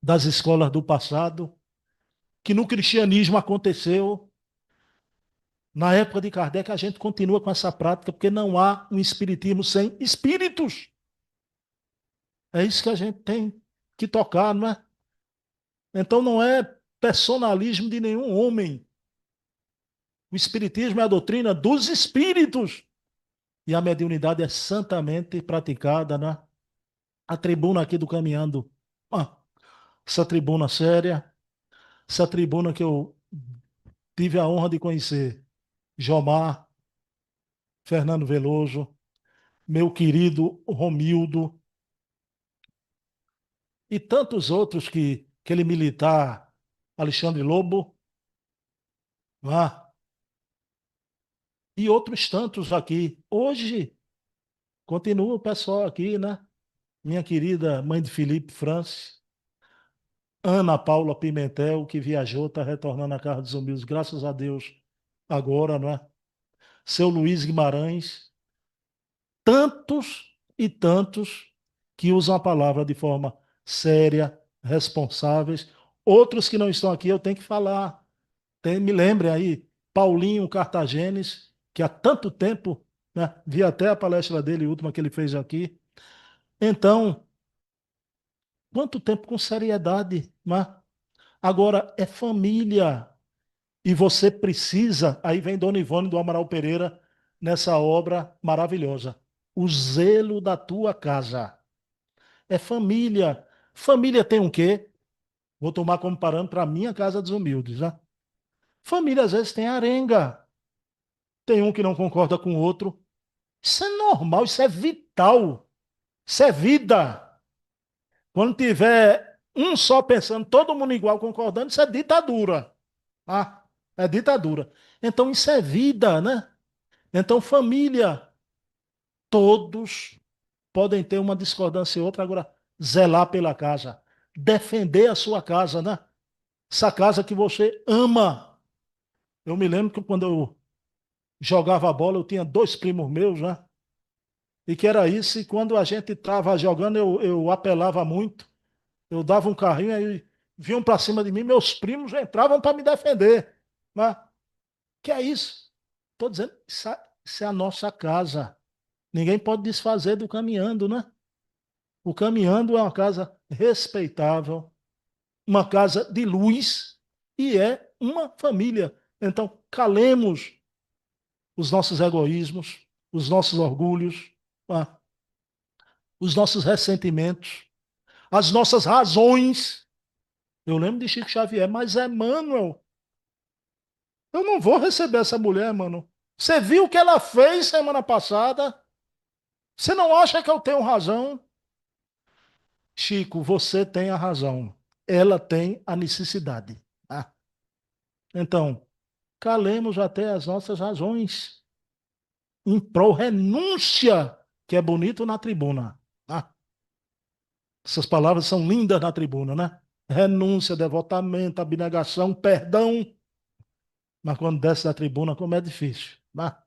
das escolas do passado, que no cristianismo aconteceu. Na época de Kardec, a gente continua com essa prática, porque não há um espiritismo sem espíritos. É isso que a gente tem que tocar, não é? Então não é personalismo de nenhum homem. O espiritismo é a doutrina dos espíritos. E a mediunidade é santamente praticada, né? A tribuna aqui do Caminhando. Ah, essa tribuna séria, essa tribuna que eu tive a honra de conhecer. Jomar, Fernando Veloso, meu querido Romildo e tantos outros que aquele militar Alexandre Lobo, ah, e outros tantos aqui. Hoje continua o pessoal aqui, né? Minha querida mãe de Felipe Francis, Ana Paula Pimentel, que viajou, está retornando à Casa dos Humildes, graças a Deus, agora, não é? Seu Luiz Guimarães, tantos e tantos que usam a palavra de forma séria, responsáveis. Outros que não estão aqui, eu tenho que falar. Me lembrem aí, Paulinho Cartagenes, que há tanto tempo, né, vi até a palestra dele, a última que ele fez aqui. Então, quanto tempo com seriedade, né? Agora, é família. E você precisa, aí vem Dona Ivone do Amaral Pereira, nessa obra maravilhosa. O zelo da tua casa. É família. Família tem um quê? Vou tomar como parâmetro para a minha Casa dos Humildes, né? Família às vezes tem arenga. Tem um que não concorda com o outro. Isso é normal, isso é vital. Isso é vida. Quando tiver um só pensando, todo mundo igual concordando, isso é ditadura. Ah, é ditadura. Então isso é vida, né? Então família, todos podem ter uma discordância e outra, agora zelar pela casa, defender a sua casa, né? Essa casa que você ama. Eu me lembro que quando eu jogava bola, eu tinha dois primos meus, né? E que era isso, e quando a gente estava jogando, eu apelava muito, eu dava um carrinho, aí vinham para cima de mim, meus primos entravam para me defender, né? Que é isso? Estou dizendo, isso é a nossa casa. Ninguém pode desfazer do caminhando, né? O caminhando é uma casa respeitável, uma casa de luz e é uma família. Então, calemos os nossos egoísmos, os nossos orgulhos, ah, os nossos ressentimentos, as nossas razões. Eu lembro de Chico Xavier, mas Emmanuel, eu não vou receber essa mulher, mano. Você viu o que ela fez semana passada? Você não acha que eu tenho razão? Chico, você tem a razão. Ela tem a necessidade. Ah, então, calemos até as nossas razões em prol renúncia, que é bonito na tribuna. Ah, essas palavras são lindas na tribuna, né? Renúncia, devotamento, abnegação, perdão. Mas quando desce da tribuna, como é difícil. Ah,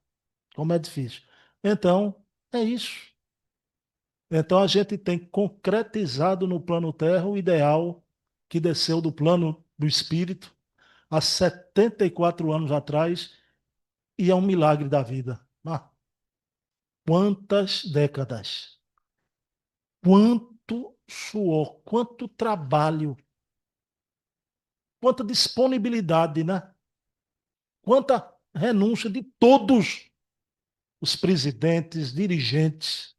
como é difícil. Então, é isso. Então a gente tem concretizado no plano terra o ideal que desceu do plano do espírito há 74 anos atrás e é um milagre da vida. Ah, quantas décadas, quanto suor, quanto trabalho, quanta disponibilidade, né? Quanta renúncia de todos os presidentes, dirigentes.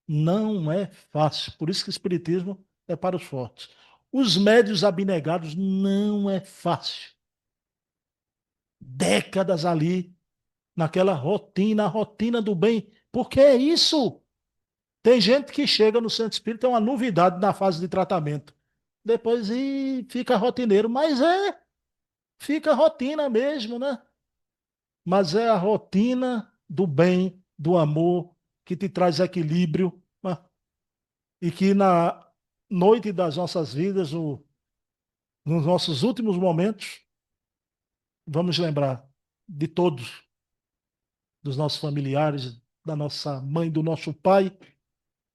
Não é fácil. Por isso que o Espiritismo é para os fortes. Os médios abnegados não é fácil. Décadas ali, naquela rotina, a rotina do bem. Porque é isso. Tem gente que chega no centro espírita, é uma novidade na fase de tratamento. Depois fica rotineiro. Mas fica rotina mesmo, né? Mas é a rotina do bem, do amor, que te traz equilíbrio, né? E que na noite das nossas vidas, nos nossos últimos momentos, vamos lembrar de todos, dos nossos familiares, da nossa mãe, do nosso pai.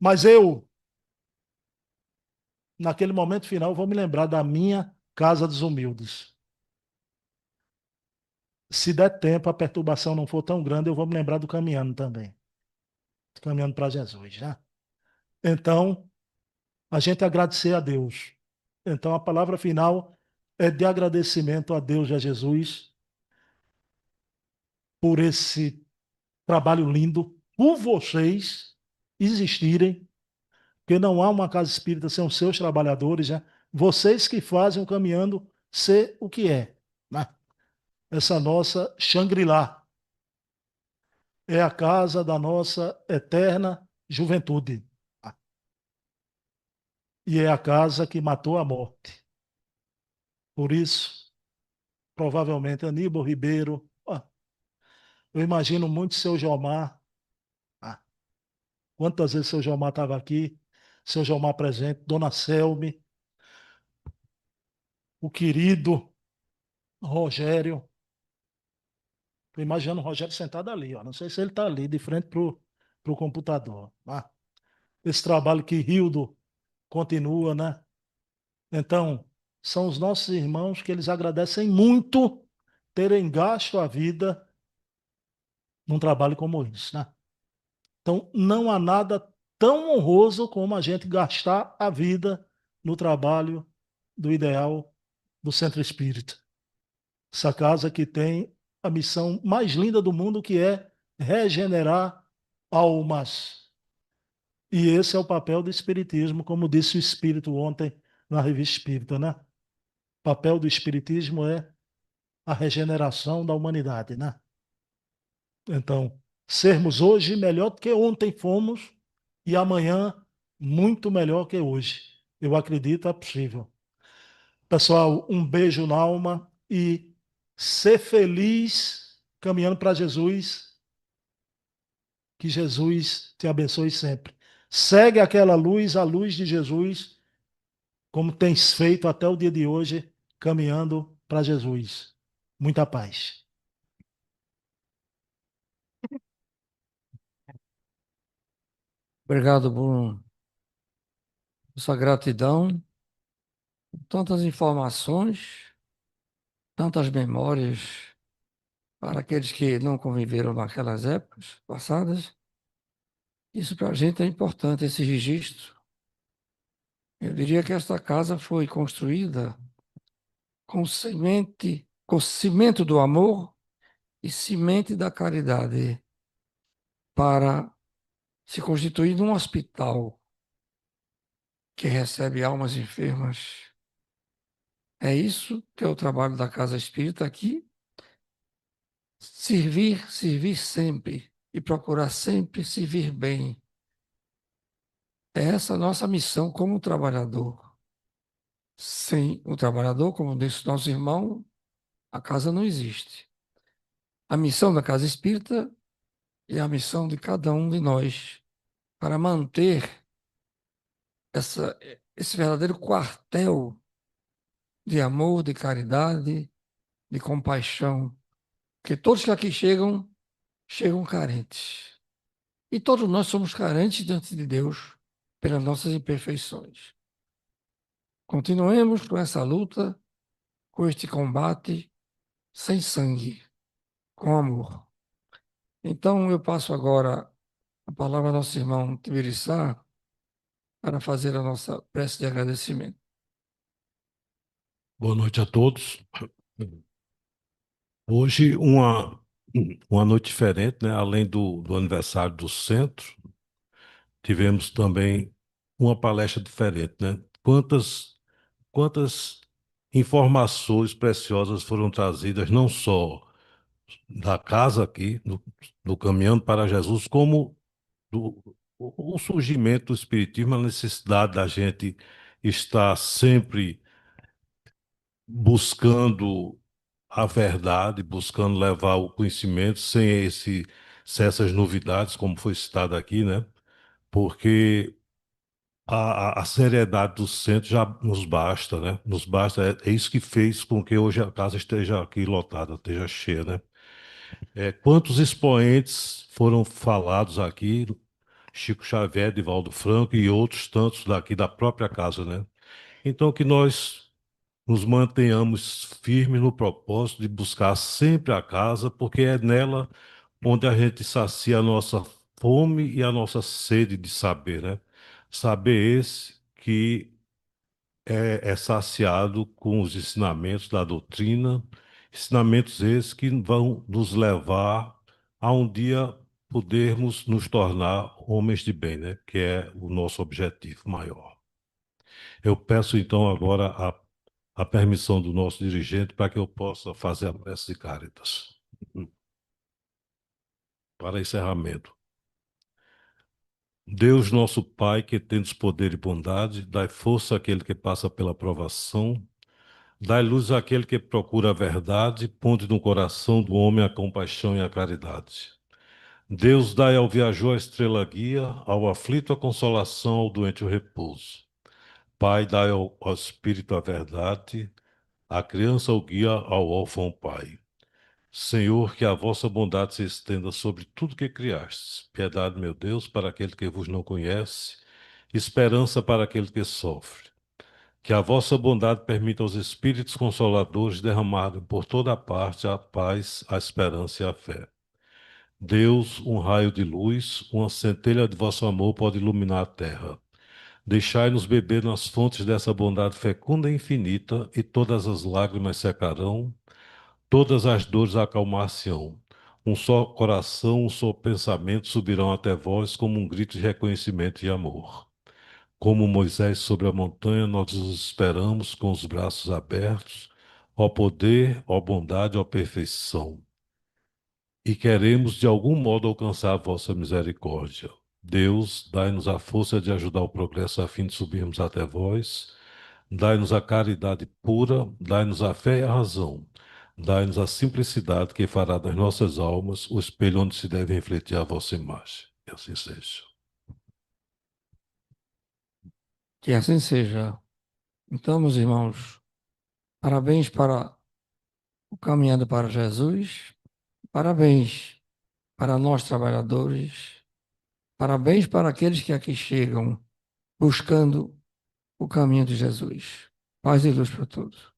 Mas eu, naquele momento final, vou me lembrar da minha casa dos humildes. Se der tempo, a perturbação não for tão grande, eu vou me lembrar do caminhando também. Caminhando para Jesus, né? Então, a gente agradecer a Deus. Então, a palavra final é de agradecimento a Deus e a Jesus por esse trabalho lindo, por vocês existirem, porque não há uma casa espírita sem os seus trabalhadores, né? Vocês que fazem o caminhando ser o que é, né? Essa nossa Shangri-La é a casa da nossa eterna juventude. E é a casa que matou a morte. Por isso, provavelmente, Aníbal Ribeiro, eu imagino muito seu Jomar. Ah, quantas vezes seu Jomar estava aqui, seu Jomar presente, Dona Selme, o querido Rogério. Estou imaginando o Rogério sentado ali, ó. Não sei se ele está ali, de frente para o computador. Ah, esse trabalho que Rildo continua, né? Então, são os nossos irmãos que eles agradecem muito terem gasto a vida num trabalho como esse, né? Então, não há nada tão honroso como a gente gastar a vida no trabalho do ideal do Centro Espírita. Essa casa que tem a missão mais linda do mundo, que é regenerar almas. E esse é o papel do Espiritismo, como disse o Espírito ontem na Revista Espírita, né? O papel do Espiritismo é a regeneração da humanidade, né? Então, sermos hoje melhor do que ontem fomos e amanhã muito melhor que hoje. Eu acredito, é possível. Pessoal, um beijo na alma e ser feliz caminhando para Jesus. Que Jesus te abençoe sempre. Segue aquela luz, a luz de Jesus, como tens feito até o dia de hoje, caminhando para Jesus. Muita paz. Obrigado, Bruno, por sua gratidão, por tantas informações, tantas memórias para aqueles que não conviveram naquelas épocas passadas. Isso para a gente é importante, esse registro. Eu diria que esta casa foi construída com cimento do amor e semente da caridade para se constituir num hospital que recebe almas enfermas. É isso que é o trabalho da Casa Espírita aqui. Servir, servir sempre e procurar sempre servir bem. É essa a nossa missão como trabalhador. Sem o trabalhador, como disse nosso irmão, a casa não existe. A missão da Casa Espírita é a missão de cada um de nós para manter esse verdadeiro quartel de amor, de caridade, de compaixão, que todos que aqui chegam, chegam carentes. E todos nós somos carentes diante de Deus pelas nossas imperfeições. Continuemos com essa luta, com este combate, sem sangue, com amor. Então eu passo agora a palavra ao nosso irmão Tibiriçá para fazer a nossa prece de agradecimento. Boa noite a todos. Hoje uma noite diferente, né? Além do aniversário do centro, tivemos também uma palestra diferente, né? Quantas informações preciosas foram trazidas, não só da casa aqui, do Caminhando para Jesus, como do o surgimento do Espiritismo, a necessidade da gente estar sempre buscando a verdade, buscando levar o conhecimento sem essas novidades, como foi citado aqui, né? Porque a seriedade do centro já nos basta, né? Nos basta, é isso que fez com que hoje a casa esteja aqui lotada, esteja cheia, né? Quantos expoentes foram falados aqui, Chico Xavier, Divaldo Franco e outros tantos daqui da própria casa, né? Então, que nós nos mantenhamos firmes no propósito de buscar sempre a casa, porque é nela onde a gente sacia a nossa fome e a nossa sede de saber, né? Saber esse que é saciado com os ensinamentos da doutrina, ensinamentos esses que vão nos levar a um dia podermos nos tornar homens de bem, né? Que é o nosso objetivo maior. Eu peço então agora a permissão do nosso dirigente para que eu possa fazer a prece de Cáritas. Para encerramento. Deus, nosso Pai, que tendes poder e bondade, dai força àquele que passa pela provação, dai luz àquele que procura a verdade, ponde no coração do homem a compaixão e a caridade. Deus, dai ao viajor a estrela guia, ao aflito a consolação, ao doente o repouso. Pai, dai ao espírito a verdade, à criança o guia, ao órfão o pai. Senhor, que a vossa bondade se estenda sobre tudo que criastes. Piedade, meu Deus, para aquele que vos não conhece, esperança para aquele que sofre. Que a vossa bondade permita aos Espíritos Consoladores derramarem por toda a parte a paz, a esperança e a fé. Deus, um raio de luz, uma centelha de vosso amor pode iluminar a terra. Deixai-nos beber nas fontes dessa bondade fecunda e infinita, e todas as lágrimas secarão, todas as dores acalmar-se-ão. Um só coração, um só pensamento subirão até vós como um grito de reconhecimento e amor. Como Moisés sobre a montanha, nós os esperamos com os braços abertos, ó poder, ó bondade, ó perfeição. E queremos de algum modo alcançar a vossa misericórdia. Deus, dai-nos a força de ajudar o progresso a fim de subirmos até vós. Dai-nos a caridade pura, dai-nos a fé e a razão. Dai-nos a simplicidade que fará das nossas almas o espelho onde se deve refletir a vossa imagem. Que assim seja. Que assim seja. Então, meus irmãos, parabéns para o Caminhando para Jesus, parabéns para nós trabalhadores, Parabéns para aqueles que aqui chegam buscando o caminho de Jesus. Paz e luz para todos.